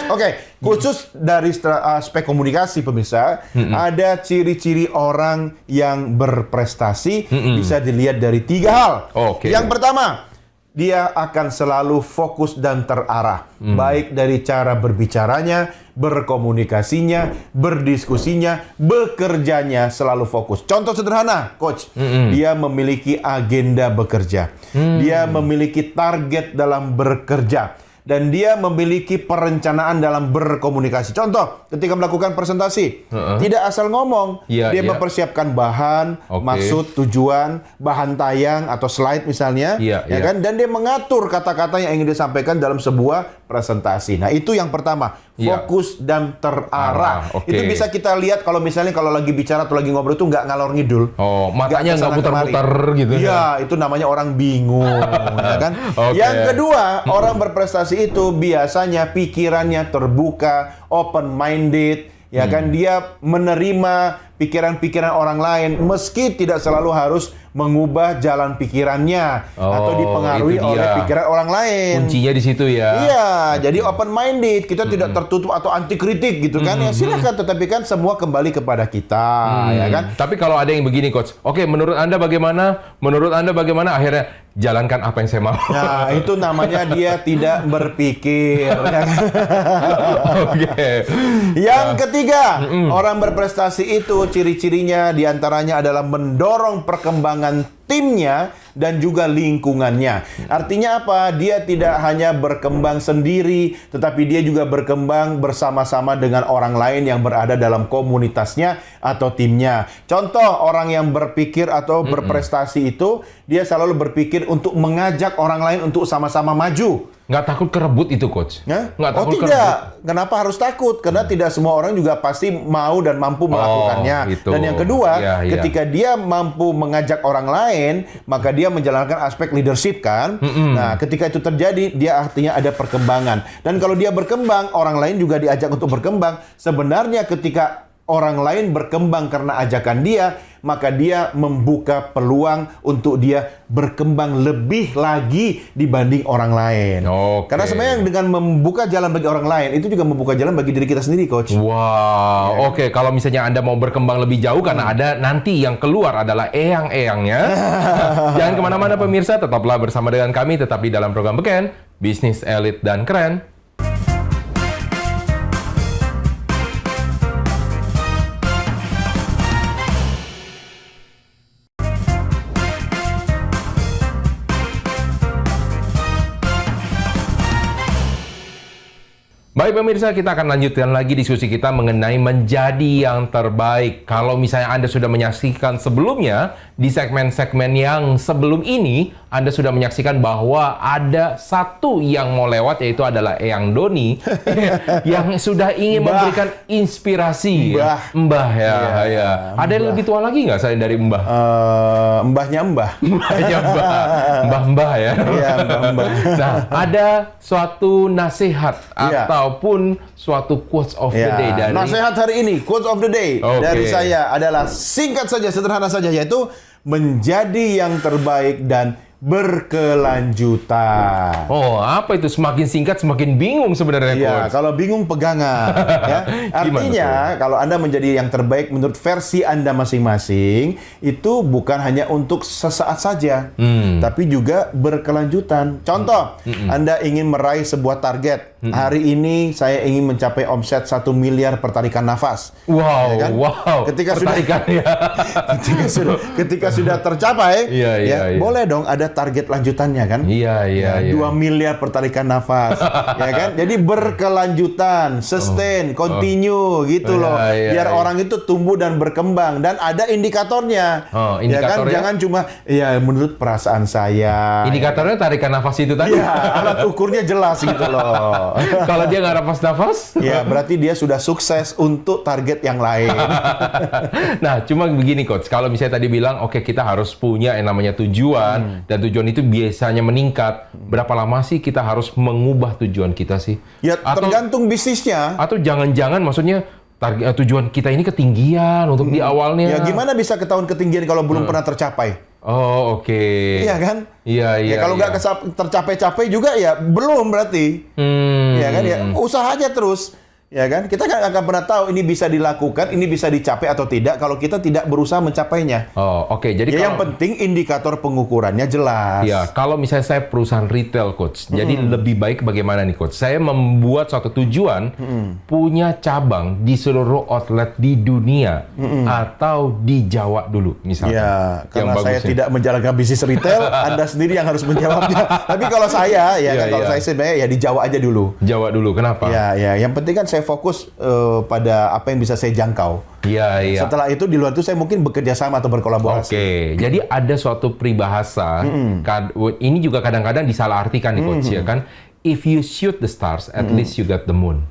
Oke, khusus dari aspek komunikasi, pemirsa, ada ciri-ciri orang yang berprestasi bisa dilihat dari 3 hal. Yang pertama, dia akan selalu fokus dan terarah. Baik dari cara berbicaranya, berkomunikasinya, berdiskusinya, bekerjanya selalu fokus. Contoh sederhana, Coach. Dia memiliki agenda bekerja. Dia memiliki target dalam bekerja. Dan dia memiliki perencanaan dalam berkomunikasi. Contoh, ketika melakukan presentasi, tidak asal ngomong. Dia mempersiapkan bahan, maksud, tujuan, bahan tayang, atau slide misalnya. Ya kan? Dan dia mengatur kata-kata yang ingin disampaikan dalam sebuah presentasi. Nah, itu yang pertama. Fokus dan terarah. Itu bisa kita lihat kalau misalnya kalau lagi bicara atau lagi ngobrol itu nggak ngalor ngidul.
Oh, matanya nggak muter-muter gitu.
Iya, itu namanya orang bingung. Ya kan? Yang kedua, orang berprestasi itu biasanya pikirannya terbuka, open-minded. Ya kan? Dia menerima pikiran-pikiran orang lain meski tidak selalu harus mengubah jalan pikirannya atau dipengaruhi oleh pikiran orang lain.
Kuncinya di situ ya.
Iya, jadi open minded, kita tidak tertutup atau anti kritik gitu kan. Ya silakan, tetapi kan semua kembali kepada kita, ya kan.
Tapi kalau ada yang begini, Coach. Oke, menurut Anda bagaimana? Menurut Anda bagaimana? Akhirnya jalankan apa yang saya mau.
Nah, itu namanya dia tidak berpikir. Ya kan? Yang ketiga, orang berprestasi itu ciri-cirinya diantaranya adalah mendorong perkembangan timnya dan juga lingkungannya. Artinya apa? Dia tidak hanya berkembang sendiri, tetapi dia juga berkembang bersama-sama dengan orang lain yang berada dalam komunitasnya atau timnya. Contoh, orang yang berpikir atau berprestasi itu, dia selalu berpikir untuk mengajak orang lain untuk sama-sama maju.
Nggak takut kerebut itu, Coach?
Nggak takut tidak. Kenapa harus takut? Karena tidak semua orang juga pasti mau dan mampu melakukannya.
Gitu.
Dan yang kedua, ketika dia mampu mengajak orang lain, maka dia menjalankan aspek leadership kan. Nah, ketika itu terjadi, dia artinya ada perkembangan. Dan kalau dia berkembang, orang lain juga diajak untuk berkembang. Sebenarnya ketika orang lain berkembang karena ajakan dia, maka dia membuka peluang untuk dia berkembang lebih lagi dibanding orang lain. Karena sebenarnya dengan membuka jalan bagi orang lain, itu juga membuka jalan bagi diri kita sendiri, Coach.
Wow, oke. Kalau misalnya Anda mau berkembang lebih jauh, karena ada nanti yang keluar adalah eyang-eyangnya. Jangan kemana-mana, pemirsa. Tetaplah bersama dengan kami, tetap di dalam program Beken, Bisnis Elit dan Keren. Baik pemirsa, kita akan lanjutkan lagi diskusi kita mengenai menjadi yang terbaik. Kalau misalnya Anda sudah menyaksikan sebelumnya, di segmen-segmen yang sebelum ini, Anda sudah menyaksikan bahwa ada satu yang mau lewat, yaitu adalah Eyang Doni, yang sudah ingin memberikan inspirasi. Mbah ya. Ada yang lebih tua lagi nggak selain dari Mbah?
Mbahnya Mbah.
Mbah ya.
Iya, Mbah.
Nah, ada suatu nasihat ataupun suatu quotes of the day dari
nasihat hari ini, quotes of the day dari saya adalah singkat saja, sederhana saja, yaitu menjadi yang terbaik dan berkelanjutan.
Oh, apa itu? Semakin singkat semakin bingung sebenarnya.
Iya, kalau bingung pegangan. Ya. Artinya, kalau Anda menjadi yang terbaik menurut versi Anda masing-masing, itu bukan hanya untuk sesaat saja, tapi juga berkelanjutan. Contoh, Anda ingin meraih sebuah target. Hari ini saya ingin mencapai omset 1 miliar pertarikan nafas.
Wow,
ya kan?
wow.
Ketika sudah tercapai, boleh dong ada target lanjutannya kan? 2 miliar pertarikan nafas, ya kan? Jadi berkelanjutan, sustain, continue gitu loh. Biar orang itu tumbuh dan berkembang dan ada indikatornya. Ya kan? Jangan cuma menurut perasaan saya.
Indikatornya tarikan nafas itu tadi.
Iya, alat ukurnya jelas gitu loh.
Kalau dia nggak nafas-nafas,
ya berarti dia sudah sukses untuk target yang lain.
Nah, cuma begini Coach, kalau misalnya tadi bilang, oke, kita harus punya yang namanya tujuan, dan tujuan itu biasanya meningkat. Berapa lama sih kita harus mengubah tujuan kita sih?
Ya, tergantung bisnisnya.
Atau jangan-jangan maksudnya tujuan kita ini ketinggian untuk di awalnya.
Ya, gimana bisa ketahuan ketinggian kalau belum pernah tercapai?
Oh, oke.
Iya kan?
Iya.
Kalau nggak tercapai-capai juga ya belum berarti. Ya kan? Ya usaha aja terus. Ya kan? Kita nggak akan pernah tahu ini bisa dilakukan, ini bisa dicapai atau tidak kalau kita tidak berusaha mencapainya.
Oh, oke. Jadi
yang penting indikator pengukurannya jelas.
Ya, kalau misalnya saya perusahaan retail, Coach. Jadi lebih baik bagaimana nih, Coach? Saya membuat suatu tujuan punya cabang di seluruh outlet di dunia atau di Jawa dulu, misalnya.
Ya, karena saya tidak menjalankan bisnis retail, Anda sendiri yang harus menjawabnya. Tapi kalau saya, saya sebenarnya ya di Jawa aja dulu.
Jawa dulu, kenapa?
Ya, yang penting kan saya fokus pada apa yang bisa saya jangkau.
Iya.
Setelah itu di luar itu saya mungkin bekerja sama atau berkolaborasi.
Oke. Jadi ada suatu peribahasa, ini juga kadang-kadang disalahartikan nih Coach, ya kan? If you shoot the stars, at least you got the moon.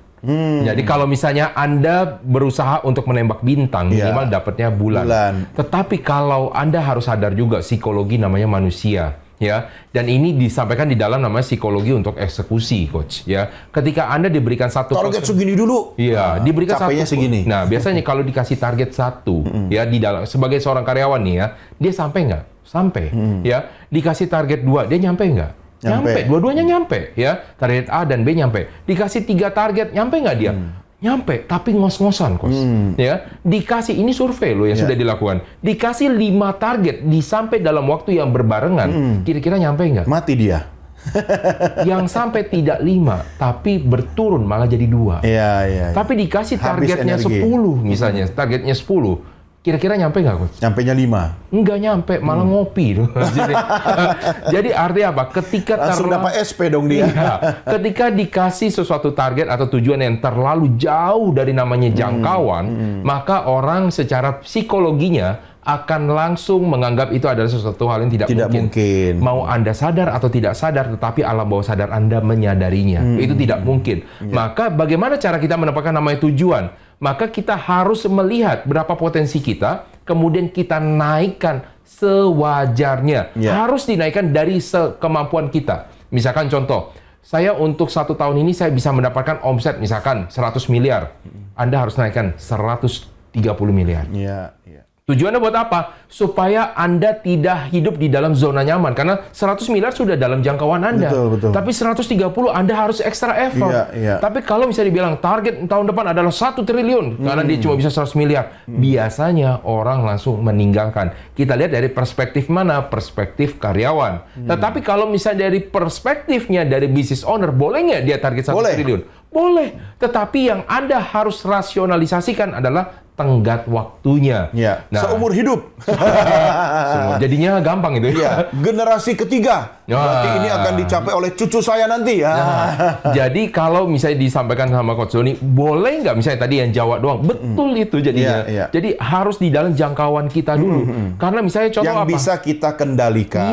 Jadi kalau misalnya Anda berusaha untuk menembak bintang, minimal dapatnya bulan. Tetapi kalau Anda harus sadar juga psikologi namanya manusia. Ya, dan ini disampaikan di dalam namanya psikologi untuk eksekusi, Coach. Ya, ketika Anda diberikan satu
target segini dulu,
diberikan
capeknya segini.
Nah, biasanya kalau dikasih target 1, ya di dalam sebagai seorang karyawan nih ya, dia sampai nggak? Sampai. Ya, dikasih target 2, dia nyampe nggak? Nyampe. Dua-duanya nyampe. Ya, target A dan B nyampe. Dikasih 3 target, nyampe nggak dia? Nyampe, tapi ngos-ngosan, Coach. Ya, dikasih, ini survei loh yang sudah dilakukan. Dikasih 5 target, sampai dalam waktu yang berbarengan, kira-kira nyampe nggak?
Mati dia.
Yang sampai tidak 5, tapi berturun malah jadi 2.
Iya.
Tapi dikasih targetnya 10 misalnya, targetnya 10. Kira-kira nyampe nggak, Coach?
Nyampenya 5.
Nggak nyampe, malah ngopi. Jadi artinya apa? Ketika
langsung dapat SP dong dia.
Ketika dikasih sesuatu target atau tujuan yang terlalu jauh dari namanya jangkauan, maka orang secara psikologinya akan langsung menganggap itu adalah sesuatu hal yang tidak mungkin. Mau Anda sadar atau tidak sadar, tetapi alam bawah sadar Anda menyadarinya. Itu tidak mungkin. Maka bagaimana cara kita mendapatkan namanya tujuan? Maka kita harus melihat berapa potensi kita, kemudian kita naikkan sewajarnya. Harus dinaikkan dari kemampuan kita. Misalkan contoh, saya untuk 1 tahun ini saya bisa mendapatkan omset misalkan 100 miliar. Anda harus naikkan 130 miliar.
Iya.
Tujuannya buat apa? Supaya Anda tidak hidup di dalam zona nyaman. Karena 100 miliar sudah dalam jangkauan Anda.
Betul.
Tapi 130 Anda harus extra effort.
Iya.
Tapi kalau misalnya dibilang target tahun depan adalah 1 triliun. Karena dia cuma bisa 100 miliar. Biasanya orang langsung meninggalkan. Kita lihat dari perspektif mana? Perspektif karyawan. Tetapi kalau misalnya dari perspektifnya dari business owner, boleh nggak dia target 1 triliun? Boleh. Tetapi yang Anda harus rasionalisasikan adalah tenggat waktunya.
Ya. Seumur hidup.
Jadinya gampang itu ya.
Generasi ketiga. Berarti ini akan dicapai oleh cucu saya nanti.
Jadi kalau misalnya disampaikan sama Coach Doni, boleh nggak misalnya tadi yang Jawa doang? Betul itu jadinya. Jadi harus di dalam jangkauan kita dulu. Karena misalnya contoh
yang
apa?
bisa kita kendalikan.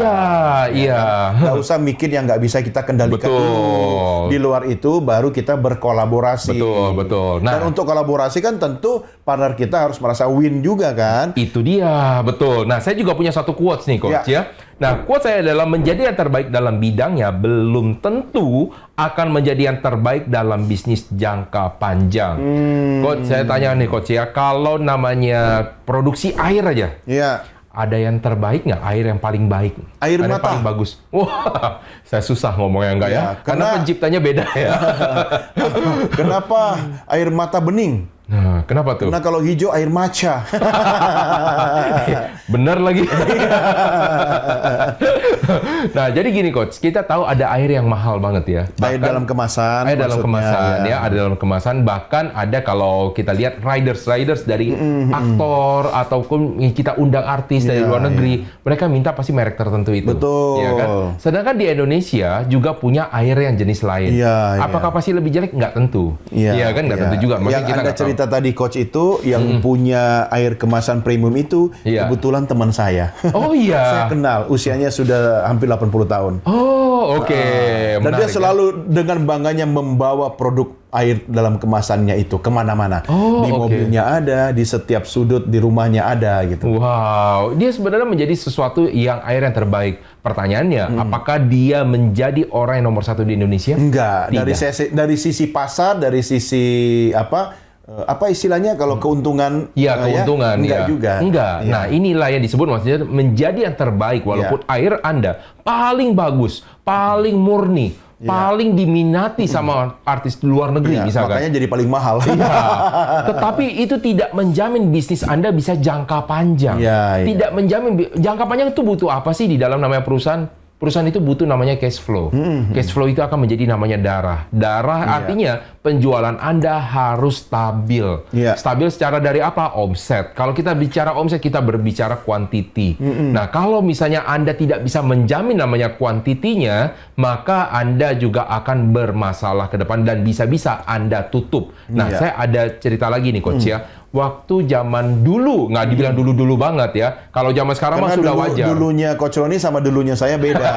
Iya.
Nggak usah mikir yang nggak bisa kita kendalikan.
Betul.
Di luar itu baru kita berkolaborasi.
Betul. Nah,
dan untuk kolaborasi kan tentu partner kita harus merasa win juga kan.
Itu dia, betul. Nah, saya juga punya satu quotes nih, Coach ya. Nah, quotes saya adalah menjadi yang terbaik dalam bidangnya belum tentu akan menjadi yang terbaik dalam bisnis jangka panjang. Coach, saya tanya nih, Coach ya, kalau namanya produksi air aja.
Iya.
Ada yang terbaik nggak? Air yang paling baik?
Air
ada
mata.
Yang paling bagus? Wah, saya susah ngomongnya enggak ya? Karena penciptanya beda ya.
Kenapa air mata bening?
Nah, kenapa tuh?
Karena kalau hijau air matcha.
Bener lagi. Nah, jadi gini Coach, kita tahu ada air yang mahal banget ya.
Air dalam kemasan.
Air dalam kemasan ya, ada dalam kemasan. Bahkan ada kalau kita lihat riders dari aktor ataupun kita undang artis dari luar negeri, mereka minta pasti merek tertentu itu.
Betul.
Ya kan? Sedangkan di Indonesia juga punya air yang jenis lain. Apakah pasti lebih jelek? Nggak tentu. Iya kan? Nggak tentu juga.
Maksudnya yang Anda cerita tadi Coach itu yang punya air kemasan premium itu kebetulan teman saya.
Oh iya.
Saya kenal, usianya sudah hampir 80 tahun.
Oh, oke.
Dan dia selalu dengan bangganya membawa produk air dalam kemasannya itu kemana-mana. Di mobilnya ada, di setiap sudut di rumahnya ada gitu.
Wow, dia sebenarnya menjadi sesuatu yang air yang terbaik. Pertanyaannya, apakah dia menjadi orang yang nomor satu di Indonesia?
Enggak. Dari sisi pasar, dari sisi apa istilahnya kalau keuntungan?
Ya, keuntungan.
Enggak juga.
Enggak. Ya. Nah, inilah yang disebut maksudnya menjadi yang terbaik walaupun air Anda paling bagus, paling murni, paling diminati sama artis luar negeri misalkan.
Makanya jadi paling mahal.
Tetapi itu tidak menjamin bisnis Anda bisa jangka panjang. Tidak menjamin jangka panjang itu butuh apa sih di dalam namanya perusahaan? Perusahaan itu butuh namanya cash flow. Cash flow itu akan menjadi namanya darah. Darah artinya penjualan Anda harus stabil. Stabil secara dari apa? Omset. Kalau kita bicara omset, kita berbicara quantity. Nah, kalau misalnya Anda tidak bisa menjamin namanya kuantitinya, maka Anda juga akan bermasalah ke depan dan bisa-bisa Anda tutup. Nah, saya ada cerita lagi nih, Coach ya. Waktu zaman dulu, nggak dibilang dulu-dulu banget ya. Kalau zaman sekarang mah sudah wajar.
Dulunya Coach Roni sama dulunya saya beda.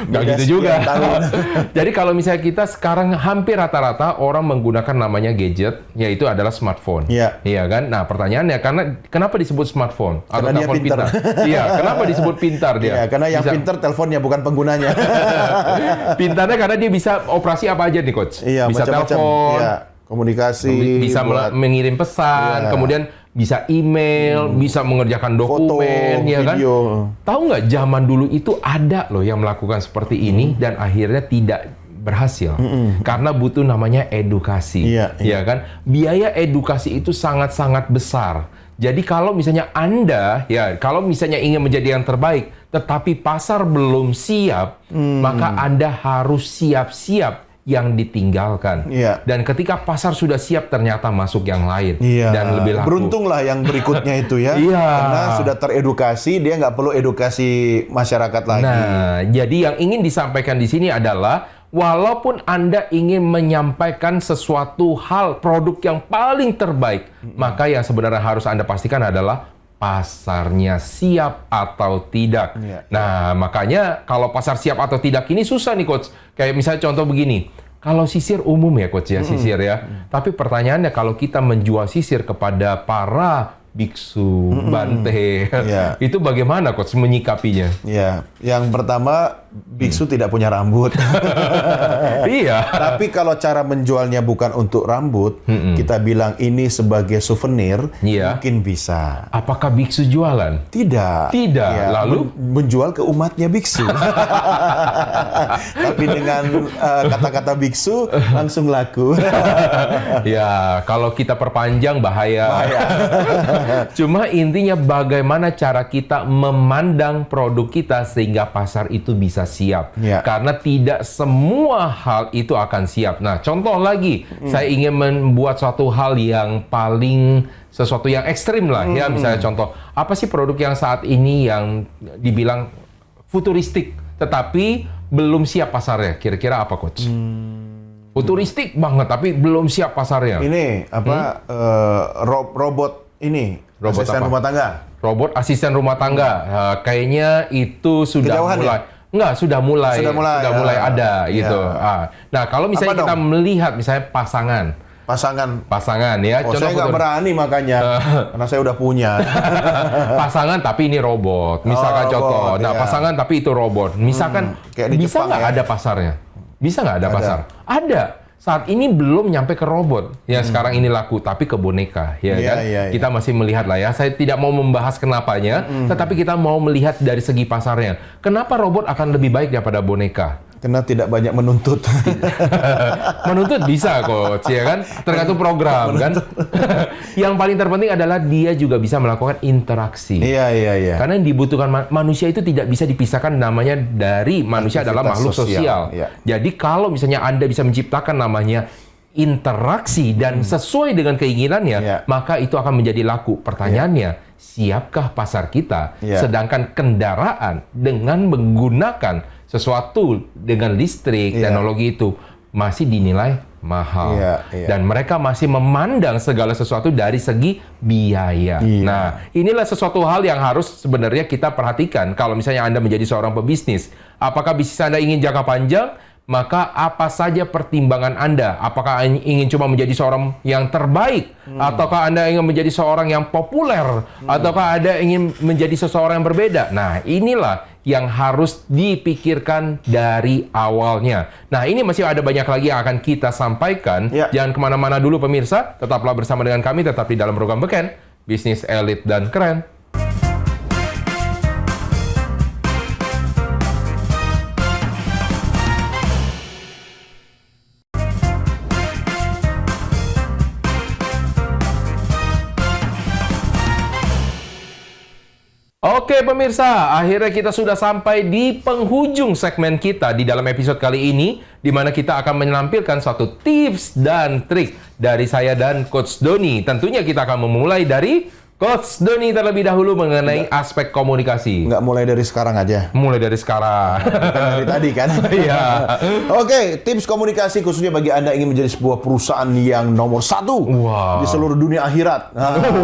Nggak gitu juga. Jadi kalau misalnya kita sekarang hampir rata-rata orang menggunakan namanya gadget, yaitu adalah smartphone. Iya kan? Nah pertanyaannya, kenapa disebut smartphone?
Karena dia pintar.
Iya, kenapa disebut pintar dia?
Karena yang pintar teleponnya bukan penggunanya.
Pintarnya karena dia bisa operasi apa aja nih Coach? Bisa telepon.
Komunikasi,
bisa mengirim pesan, kemudian bisa email, bisa mengerjakan dokumen,
foto,
ya kan?
video.
Tahu nggak zaman dulu itu ada loh yang melakukan seperti ini dan akhirnya tidak berhasil karena butuh namanya edukasi, ya kan? Biaya edukasi itu sangat-sangat besar. Jadi kalau misalnya Anda, kalau misalnya ingin menjadi yang terbaik, tetapi pasar belum siap, maka Anda harus siap-siap yang ditinggalkan. Dan ketika pasar sudah siap, ternyata masuk yang lain dan lebih laku.
Beruntunglah yang berikutnya itu ya. Karena sudah teredukasi, dia nggak perlu edukasi masyarakat lagi.
Nah, jadi yang ingin disampaikan di sini adalah walaupun Anda ingin menyampaikan sesuatu hal produk yang paling terbaik, maka yang sebenarnya harus Anda pastikan adalah pasarnya siap atau tidak. Nah, makanya kalau pasar siap atau tidak ini susah nih Coach. Kayak misalnya contoh begini, kalau sisir umum ya Coach ya, sisir ya. Tapi pertanyaannya kalau kita menjual sisir kepada para biksu, bante, itu bagaimana Coach menyikapinya?
Yang pertama biksu tidak punya rambut. Tapi kalau cara menjualnya bukan untuk rambut, kita bilang ini sebagai souvenir, mungkin bisa.
Apakah biksu jualan?
Tidak.
Lalu
menjual ke umatnya biksu. Tapi dengan kata-kata biksu langsung laku.
Kalau kita perpanjang bahaya. Cuma intinya bagaimana cara kita memandang produk kita sehingga pasar itu bisa siap. Karena tidak semua hal itu akan siap. Nah, contoh lagi, saya ingin membuat suatu hal yang paling sesuatu yang ekstrim lah ya. Misalnya contoh, apa sih produk yang saat ini yang dibilang futuristik tetapi belum siap pasarnya? Kira-kira apa, Coach? Futuristik banget tapi belum siap pasarnya.
Ini apa robot ini
Robot
asisten
apa?
rumah tangga.
Robot asisten rumah tangga. Kayaknya itu sudah
Kejauhan
mulai.
ya?
Enggak, sudah mulai
ya.
ada gitu. Nah, kalau misalnya
Apa
kita
dong?
melihat misalnya pasangan ya.
Oh, saya nggak berani makanya karena saya udah punya.
Pasangan tapi ini robot. Misalkan
Oh,
contoh.
robot,
Nah,
iya.
pasangan tapi itu robot. Misalkan
kayak di
bisa
Jepang
nggak
ya?
ada pasarnya? Bisa nggak ada
Ada.
pasar? Ada. Saat ini belum nyampe ke robot yang sekarang ini laku, tapi ke boneka, ya
Iya,
kan?
iya, iya.
Kita masih melihat lah ya. Saya tidak mau membahas kenapanya, tetapi kita mau melihat dari segi pasarnya. Kenapa robot akan lebih baik daripada boneka?
Karena tidak banyak menuntut.
Menuntut bisa, Coach, ya kan? Tergantung program, kan? Yang paling terpenting adalah dia juga bisa melakukan interaksi.
Iya.
Karena yang dibutuhkan manusia itu tidak bisa dipisahkan namanya dari manusia adalah
Aktivitas
makhluk sosial.
Iya.
Jadi kalau misalnya Anda bisa menciptakan namanya interaksi dan sesuai dengan keinginannya,
Iya.
maka itu akan menjadi laku. Pertanyaannya, siapkah pasar kita?
Iya.
Sedangkan kendaraan dengan menggunakan sesuatu dengan listrik,
Iya.
teknologi itu masih dinilai mahal.
Iya.
Dan mereka masih memandang segala sesuatu dari segi biaya.
Iya.
Nah, inilah sesuatu hal yang harus sebenarnya kita perhatikan kalau misalnya Anda menjadi seorang pebisnis. Apakah bisnis Anda ingin jangka panjang? Maka apa saja pertimbangan Anda? Apakah ingin cuma menjadi seorang yang terbaik? Ataukah Anda ingin menjadi seorang yang populer? Ataukah Anda ingin menjadi seseorang yang berbeda? Nah, inilah yang harus dipikirkan dari awalnya. Nah, ini masih ada banyak lagi yang akan kita sampaikan.
Ya.
Jangan kemana-mana dulu pemirsa. Tetaplah bersama dengan kami, tetap di dalam program Beken, Bisnis Elit dan Keren. Oke pemirsa, akhirnya kita sudah sampai di penghujung segmen kita di dalam episode kali ini, di mana kita akan menampilkan suatu tips dan trik dari saya dan Coach Doni. Tentunya kita akan memulai dari Coach Doni terlebih dahulu mengenai aspek komunikasi.
Nggak mulai dari sekarang aja.
Mulai dari sekarang.
Bukan dari tadi kan?
Iya.
Oke, tips komunikasi khususnya bagi Anda yang ingin menjadi sebuah perusahaan yang nomor 1
Wow.
di seluruh dunia akhirat.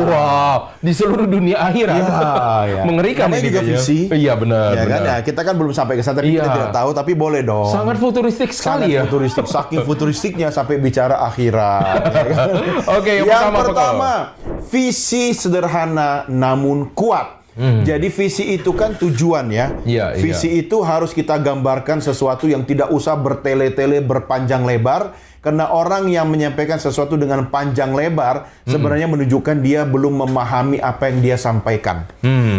Wow, di seluruh dunia akhirat.
Ya.
Mengerikan
Namanya
ini
juga
kayaknya.
visi.
Iya benar.
Ya kan?
benar.
Ya, kita kan belum sampai ke sana, tapi
Iya.
kita tidak tahu, tapi boleh dong.
Sangat futuristik
Sangat
sekali ya.
futuristik, saking futuristiknya sampai bicara akhirat. Ya kan?
Oke, yang pertama apa,
pertama, visi sederhana namun kuat. Jadi visi itu kan tujuan ya.
Iya,
Visi itu harus kita gambarkan sesuatu yang tidak usah bertele-tele, berpanjang lebar. Karena orang yang menyampaikan sesuatu dengan panjang lebar sebenarnya menunjukkan dia belum memahami apa yang dia sampaikan.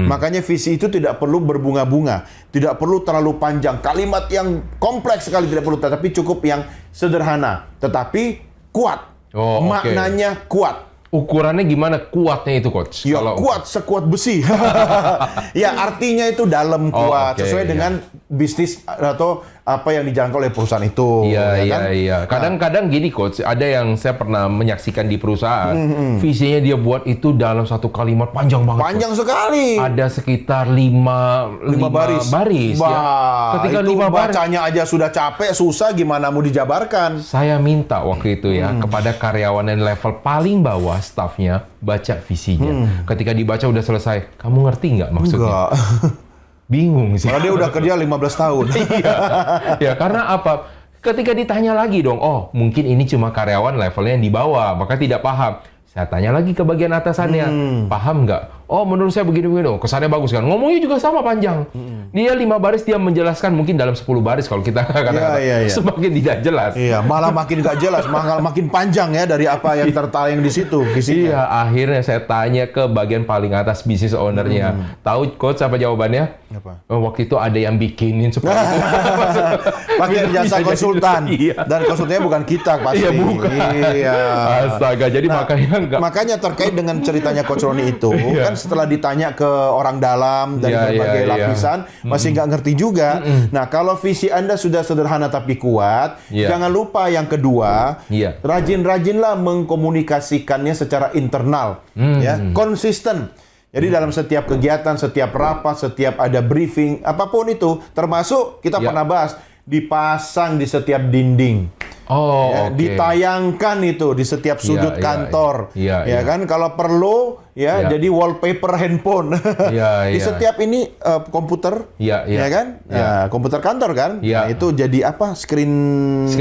Makanya visi itu tidak perlu berbunga-bunga, tidak perlu terlalu panjang, kalimat yang kompleks sekali tidak perlu, tetapi cukup yang sederhana, tetapi kuat.
Oh, oke.
Maknanya kuat.
Ukurannya gimana kuatnya itu, Coach?
Ya, kuat sekuat besi. Ya, artinya itu dalam kuat,
oke,
sesuai
iya.
dengan bisnis atau apa yang dijalankan oleh perusahaan itu.
Iya,
ya
iya,
kan?
iya. Kadang-kadang gini, Coach, ada yang saya pernah menyaksikan di perusahaan, visinya dia buat itu dalam satu kalimat panjang banget.
Panjang sekali.
Ada sekitar lima baris ya.
Bah,
Ketika
itu
5 baris,
bacanya aja sudah capek, susah, gimana mau dijabarkan?
saya minta waktu itu ya kepada karyawan yang level paling bawah stafnya baca visinya. Ketika dibaca udah selesai, kamu ngerti nggak maksudnya?
Enggak.
Bingung sih.
Karena dia udah kerja 15 tahun.
Iya. Ya, karena apa? Ketika ditanya lagi dong, oh mungkin ini cuma karyawan levelnya yang di bawah, maka tidak paham. Saya tanya lagi ke bagian atasannya, paham nggak? oh menurut saya begini-begini, kesannya bagus kan. Ngomongnya juga sama panjang. Dia 5 baris, dia menjelaskan mungkin dalam 10 baris kalau kita kata-kata. Semakin tidak jelas.
Iya, malah makin gak jelas, malah makin panjang ya dari apa yang tertayang di situ visinya.
Iya, akhirnya saya tanya ke bagian paling atas bisnis owner-nya. Tahu coach apa jawabannya?
Apa?
Waktu itu ada yang bikinin supaya
pakai jasa konsultan. Dan konsultannya bukan kita pasti.
Iya, bukan.
Iya.
Astaga, jadi
makanya terkait dengan ceritanya Coach Roni itu, kan setelah ditanya ke orang dalam dari berbagai lapisan, masih nggak ngerti juga. Nah, kalau visi Anda sudah sederhana tapi kuat, jangan lupa yang kedua, rajin-rajinlah mengkomunikasikannya secara internal, ya, konsisten. Jadi dalam setiap kegiatan, setiap rapat, setiap ada briefing, apapun itu, termasuk kita pernah bahas, dipasang di setiap dinding. Ditayangkan itu di setiap sudut kantor, ya kan? Kalau perlu, jadi wallpaper handphone di setiap ini komputer, ya kan? Nah, komputer kantor kan? Nah, itu jadi apa? Screen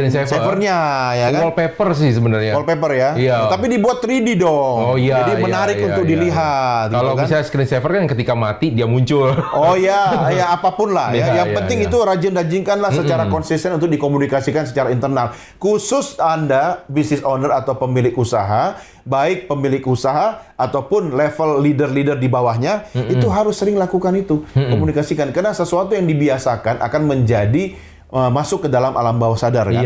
savernya, ya kan?
Wallpaper sih sebenarnya.
Wallpaper ya. Tapi dibuat 3D dong. Jadi menarik untuk dilihat.
Kalau
gitu kan?
misalnya screen saver kan ketika mati dia muncul.
Ya apapun lah. Yang penting itu rajin-rajinkanlah secara konsisten untuk dikomunikasikan secara internal. Khusus Anda, business owner atau pemilik usaha, baik pemilik usaha ataupun level leader-leader di bawahnya, itu harus sering lakukan itu, komunikasikan. Karena sesuatu yang dibiasakan akan menjadi masuk ke dalam alam bawah sadar kan.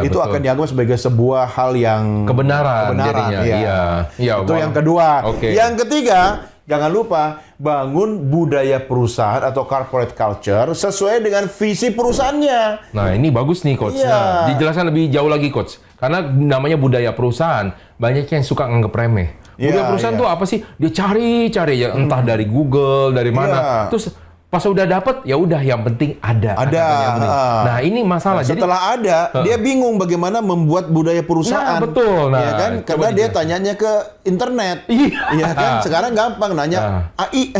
Itu
betul.
akan dianggap sebagai sebuah hal yang
kebenaran jadinya.
Itu yang kedua. Yang ketiga, jangan lupa bangun budaya perusahaan atau corporate culture sesuai dengan visi perusahaannya.
Nah, ini bagus nih, Coach. Nah, dijelaskan lebih jauh lagi, Coach. Karena namanya budaya perusahaan, banyak yang suka nganggap remeh. Budaya perusahaan tuh apa sih? Dia cari-cari ya, entah dari Google, dari mana. Terus pas udah dapet, ya udah yang penting ada. Nah, ini masalah.
Setelah ada, dia bingung bagaimana membuat budaya perusahaan.
Nah, betul.
Ya kan? Karena dia tanyanya ke internet. Iya kan? Sekarang gampang nanya AI.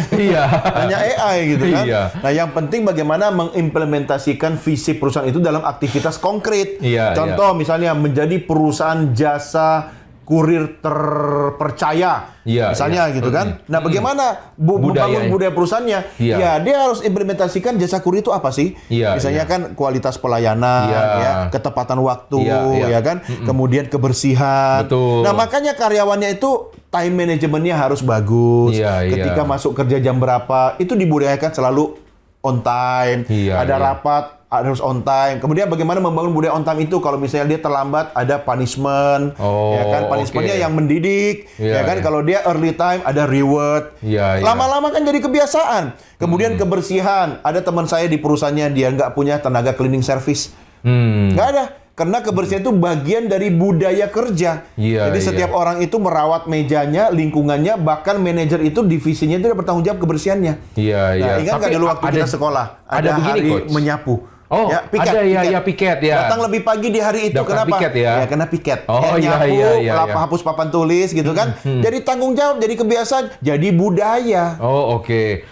Nanya AI gitu kan. Nah, yang penting bagaimana mengimplementasikan visi perusahaan itu dalam aktivitas konkret. Contoh misalnya menjadi perusahaan jasa kurir terpercaya, misalnya gitu kan. Nah, bagaimana membangun budaya perusahaannya? Dia harus implementasikan jasa kurir itu apa sih? Misalnya kan kualitas pelayanan, ketepatan waktu, ya kan. Kemudian kebersihan. Nah, makanya karyawannya itu time manajemennya harus bagus. Ketika masuk kerja jam berapa, itu dibudayakan selalu on time. Ada rapat harus on time. Kemudian bagaimana membangun budaya on time itu kalau misalnya dia terlambat ada punishment, ya kan? Punishmentnya yang mendidik, ya kan? Kalau dia early time ada reward. Lama-lama kan jadi kebiasaan. Kemudian kebersihan. Ada teman saya di perusahaannya dia nggak punya tenaga cleaning service, nggak ada. Karena kebersihan itu bagian dari budaya kerja. Jadi setiap orang itu merawat mejanya, lingkungannya, bahkan manajer itu divisinya itu bertanggung jawab kebersihannya. Nah, ingat nggak dulu waktu kita sekolah ada hari menyapu.
Piket. Piket ya.
Datang lebih pagi di hari itu. Kenapa?
Piket, ya?
Karena piket.
Nyapu,
hapus papan tulis gitu kan. Jadi tanggung jawab, jadi kebiasaan, jadi budaya.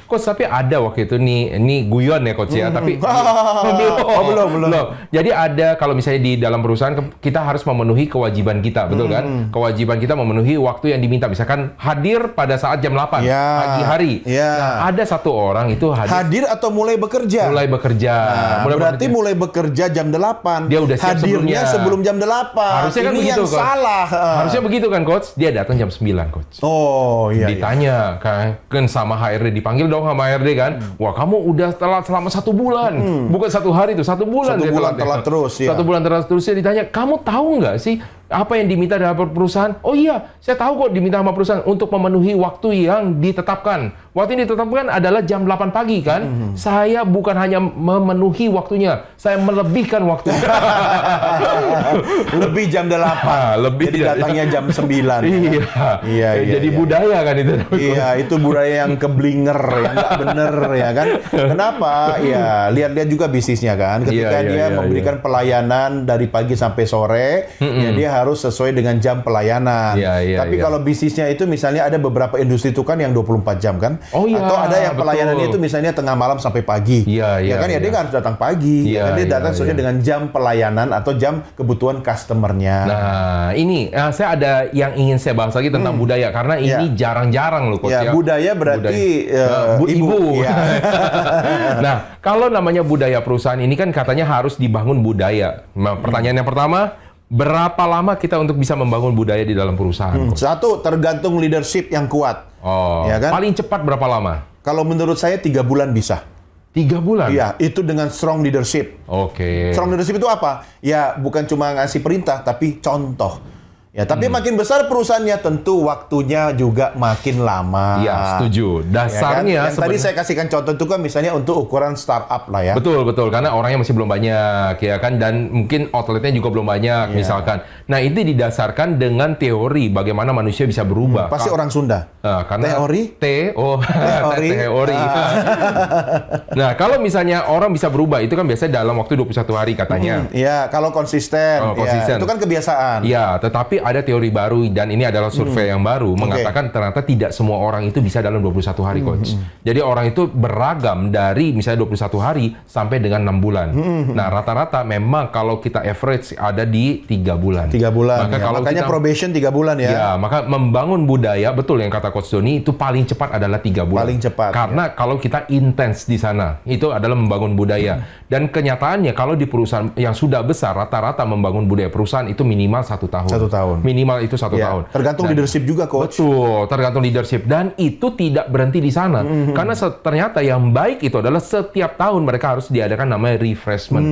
Coach, tapi ada waktu itu ini guyon ya, Coach ya, tapi belum. Jadi ada kalau misalnya di dalam perusahaan kita harus memenuhi kewajiban kita, betul kan? Kewajiban kita memenuhi waktu yang diminta. Misalkan hadir pada saat jam 8 pagi hari. Nah, ada satu orang itu
hadir atau mulai bekerja. Berarti mulai bekerja jam 8.
Dia udah siap
hadirnya sebelum jam 8.
Harusnya kan begitu, Coach. Salah. Harusnya begitu kan, Coach? Dia datang jam 9, Coach. Ditanya kan sama HRD, dipanggil dong sama HRD kan. Wah, kamu udah telat selama 1 bulan. Bukan 1 hari itu, 1 bulan.
1 bulan telat terus ya.
1 bulan telat terus. Dia ditanya, kamu tahu nggak sih apa yang diminta dari perusahaan? Oh iya, saya tahu kok diminta sama perusahaan untuk memenuhi waktu yang ditetapkan. Waktu yang ditetapkan adalah jam 8 pagi kan? Saya bukan hanya memenuhi waktunya, saya melebihkan waktu.
Lebih jam 8. Jadi datangnya jam 9.
Jadi budaya kan itu.
Itu budaya yang keblinger, yang nggak bener ya kan? Kenapa? Ya, lihat-lihat juga bisnisnya kan. Ketika dia memberikan pelayanan dari pagi sampai sore, ya dia harus sesuai dengan jam pelayanan. Tapi kalau bisnisnya itu misalnya ada beberapa industri itu kan yang 24 jam kan? Atau ada yang pelayanannya itu misalnya tengah malam sampai pagi. Dia nggak harus datang pagi. Dia datang sesuai dengan jam pelayanan atau jam kebutuhan customer-nya.
Nah, ini saya ada yang ingin saya bahas lagi tentang budaya karena ini jarang-jarang loh, Coach.
Budaya berarti ibu.
Nah, kalau namanya budaya perusahaan ini kan katanya harus dibangun budaya. Nah, pertanyaan yang pertama, berapa lama kita untuk bisa membangun budaya di dalam perusahaan?
Satu, tergantung leadership yang kuat.
Kan? Paling cepat berapa lama?
Kalau menurut saya 3 bulan bisa.
3 bulan?
Iya, itu dengan strong leadership. Strong leadership itu apa? Ya, bukan cuma ngasih perintah, tapi contoh. Ya, tapi makin besar perusahaannya tentu waktunya juga makin lama.
Iya, setuju. Dasarnya
yang tadi saya kasihkan contoh itu kan misalnya untuk ukuran startup lah ya.
Betul, karena orangnya masih belum banyak ya kan, dan mungkin outletnya juga belum banyak misalkan. Nah, itu didasarkan dengan teori bagaimana manusia bisa berubah.
Pasti orang Sunda.
Karena
teori.
Teori. Nah, kalau misalnya orang bisa berubah itu kan biasanya dalam waktu 21 hari katanya.
Iya, kalau konsisten. Ya, itu kan kebiasaan.
Iya, tetapi ada teori baru dan ini adalah survei yang baru mengatakan ternyata tidak semua orang itu bisa dalam 21 hari, Coach. Jadi orang itu beragam dari misalnya 21 hari sampai dengan 6 bulan. Nah, rata-rata memang kalau kita average ada di 3 bulan.
3 bulan.
Maka kalau
makanya probation 3 bulan ya.
Ya, maka membangun budaya, betul yang kata Coach Doni, itu paling cepat adalah 3 bulan.
Paling cepat.
Karena kalau kita intens di sana, itu adalah membangun budaya. Dan kenyataannya kalau di perusahaan yang sudah besar, rata-rata membangun budaya perusahaan itu minimal 1 tahun.
1 tahun.
Minimal itu 1 tahun.
Tergantung leadership juga, Coach.
Betul, tergantung leadership. Dan itu tidak berhenti di sana. Karena ternyata yang baik itu adalah setiap tahun mereka harus diadakan namanya refreshment.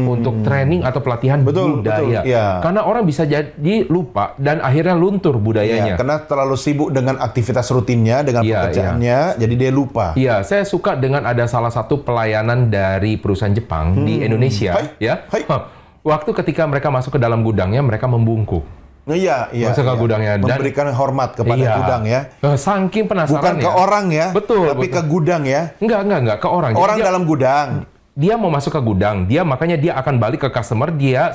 Untuk training atau pelatihan budaya. Karena orang bisa jadi lupa dan akhirnya luntur budayanya.
Karena terlalu sibuk dengan aktivitas rutinnya, dengan pekerjaannya, jadi dia lupa.
Iya, saya suka dengan ada salah satu pelayanan dari perusahaan Jepang di Indonesia. Waktu ketika mereka masuk ke dalam gudangnya, mereka membungkuk.
Iya.
Masuk ke gudangnya dan
memberikan hormat kepada gudang ya.
Saking penasaran.
Bukan ke orang ya. Tapi ke gudang ya.
Enggak ke orang.
Orang dalam gudang.
Dia mau masuk ke gudang, makanya dia akan balik ke customer, dia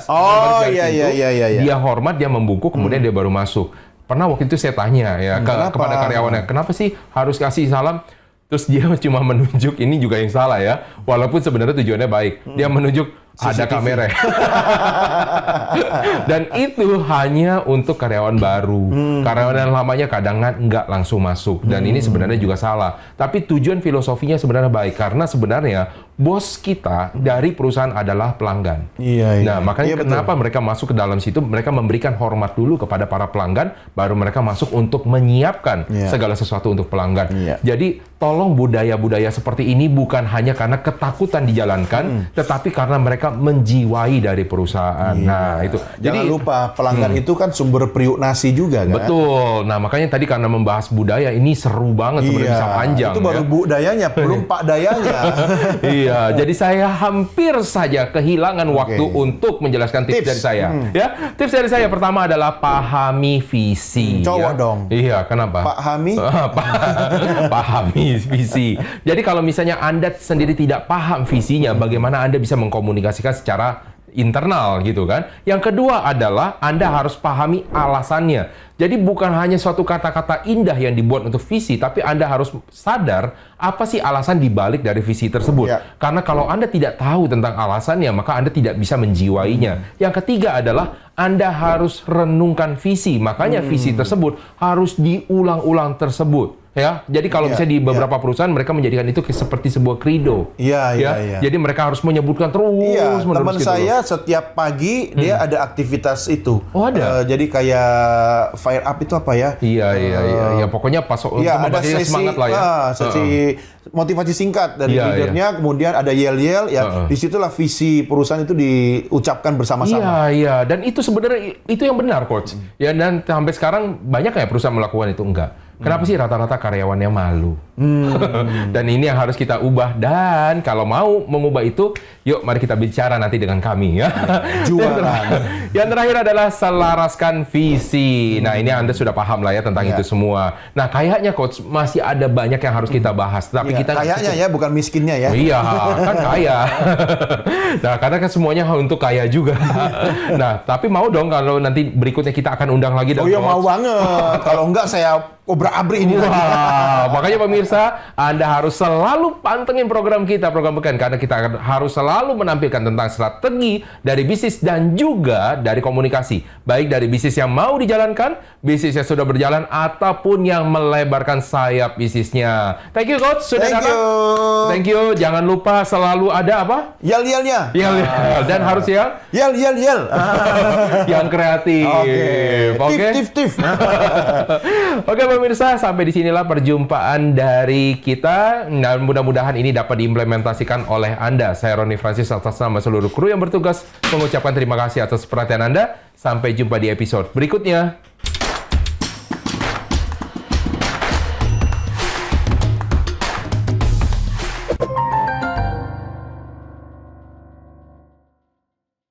dia hormat, dia membungkuk, kemudian dia baru masuk. Pernah waktu itu saya tanya ya kepada karyawannya, kenapa sih harus kasih salam? Terus dia cuma menunjuk, ini juga yang salah ya, walaupun sebenarnya tujuannya baik. Dia menunjuk ada kamera. Dan itu hanya untuk karyawan baru. Karyawan yang lamanya kadang nggak langsung masuk. Dan ini sebenarnya juga salah. Tapi tujuan filosofinya sebenarnya baik. Karena sebenarnya bos kita dari perusahaan adalah pelanggan. Nah, makanya kenapa mereka masuk ke dalam situ, mereka memberikan hormat dulu kepada para pelanggan, baru mereka masuk untuk menyiapkan segala sesuatu untuk pelanggan. Jadi, tolong budaya-budaya seperti ini bukan hanya karena ketakutan dijalankan, tetapi karena mereka menjiwai dari perusahaan. Nah, itu.
Jangan lupa, pelanggan itu kan sumber priuk nasi juga kan?
Betul. Nah, makanya tadi karena membahas budaya, ini seru banget sebenarnya, bisa panjang.
Itu baru budayanya, belum pak dayanya.
Iya, jadi saya hampir saja kehilangan waktu untuk menjelaskan tips dari saya. Ya, tips dari saya pertama adalah pahami visi.
Cowok dong.
Iya, kenapa? Pahami visi. Jadi kalau misalnya Anda sendiri tidak paham visinya, bagaimana Anda bisa mengkomunikasikan secara internal gitu kan. Yang kedua adalah Anda harus pahami alasannya. Jadi bukan hanya suatu kata-kata indah yang dibuat untuk visi, tapi Anda harus sadar apa sih alasan dibalik dari visi tersebut. Karena kalau Anda tidak tahu tentang alasannya, maka Anda tidak bisa menjiwainya. Yang ketiga adalah Anda harus renungkan visi. Makanya visi tersebut harus diulang-ulang tersebut. Ya, jadi kalau misalnya di beberapa perusahaan mereka menjadikan itu seperti sebuah credo.
Iya.
Jadi mereka harus menyebutkan terus.
Teman saya setiap pagi dia ada aktivitas itu.
Ada.
Jadi kayak fire up itu apa ya?
Iya. Pokoknya pas untuk memberikan semangat lah ya.
Sesi motivasi singkat dari leadernya, kemudian ada yel-yel. Ya, disitulah visi perusahaan itu diucapkan bersama-sama.
Iya. Dan itu sebenarnya itu yang benar, Coach. Ya, dan sampai sekarang banyak ya perusahaan melakukan itu? Enggak. Kenapa sih rata-rata karyawannya malu? Dan ini yang harus kita ubah. Dan kalau mau mengubah itu, yuk mari kita bicara nanti dengan kami ya.
Jualan.
Yang terakhir adalah selaraskan visi. Nah, ini Anda sudah paham lah ya tentang itu semua. Nah, kayaknya Coach masih ada banyak yang harus kita bahas. Tapi kita
kayaknya ya, bukan miskinnya ya.
Iya, kan kaya. Nah, karena kan semuanya untuk kaya juga. Nah, tapi mau dong kalau nanti berikutnya kita akan undang lagi.
Oh iya, mau banget. Kalau enggak saya obrak-abrik ini.
Wah, makanya pemirsa, Anda harus selalu pantengin program kita, program Beken, karena kita harus selalu menampilkan tentang strategi dari bisnis dan juga dari komunikasi. Baik dari bisnis yang mau dijalankan, bisnis yang sudah berjalan, ataupun yang melebarkan sayap bisnisnya. Thank you, Coach. Sudah datang. Thank you. Jangan lupa selalu ada apa?
Yel-yelnya.
Yel. Dan harus ya?
Yel.
Yang kreatif. Oke.
Tif.
Oke pemirsa, sampai di sinilah perjumpaan dari kita. Nah, mudah-mudahan ini dapat diimplementasikan oleh Anda. Saya Roni Francis atas nama seluruh kru yang bertugas mengucapkan terima kasih atas perhatian Anda. Sampai jumpa di episode berikutnya.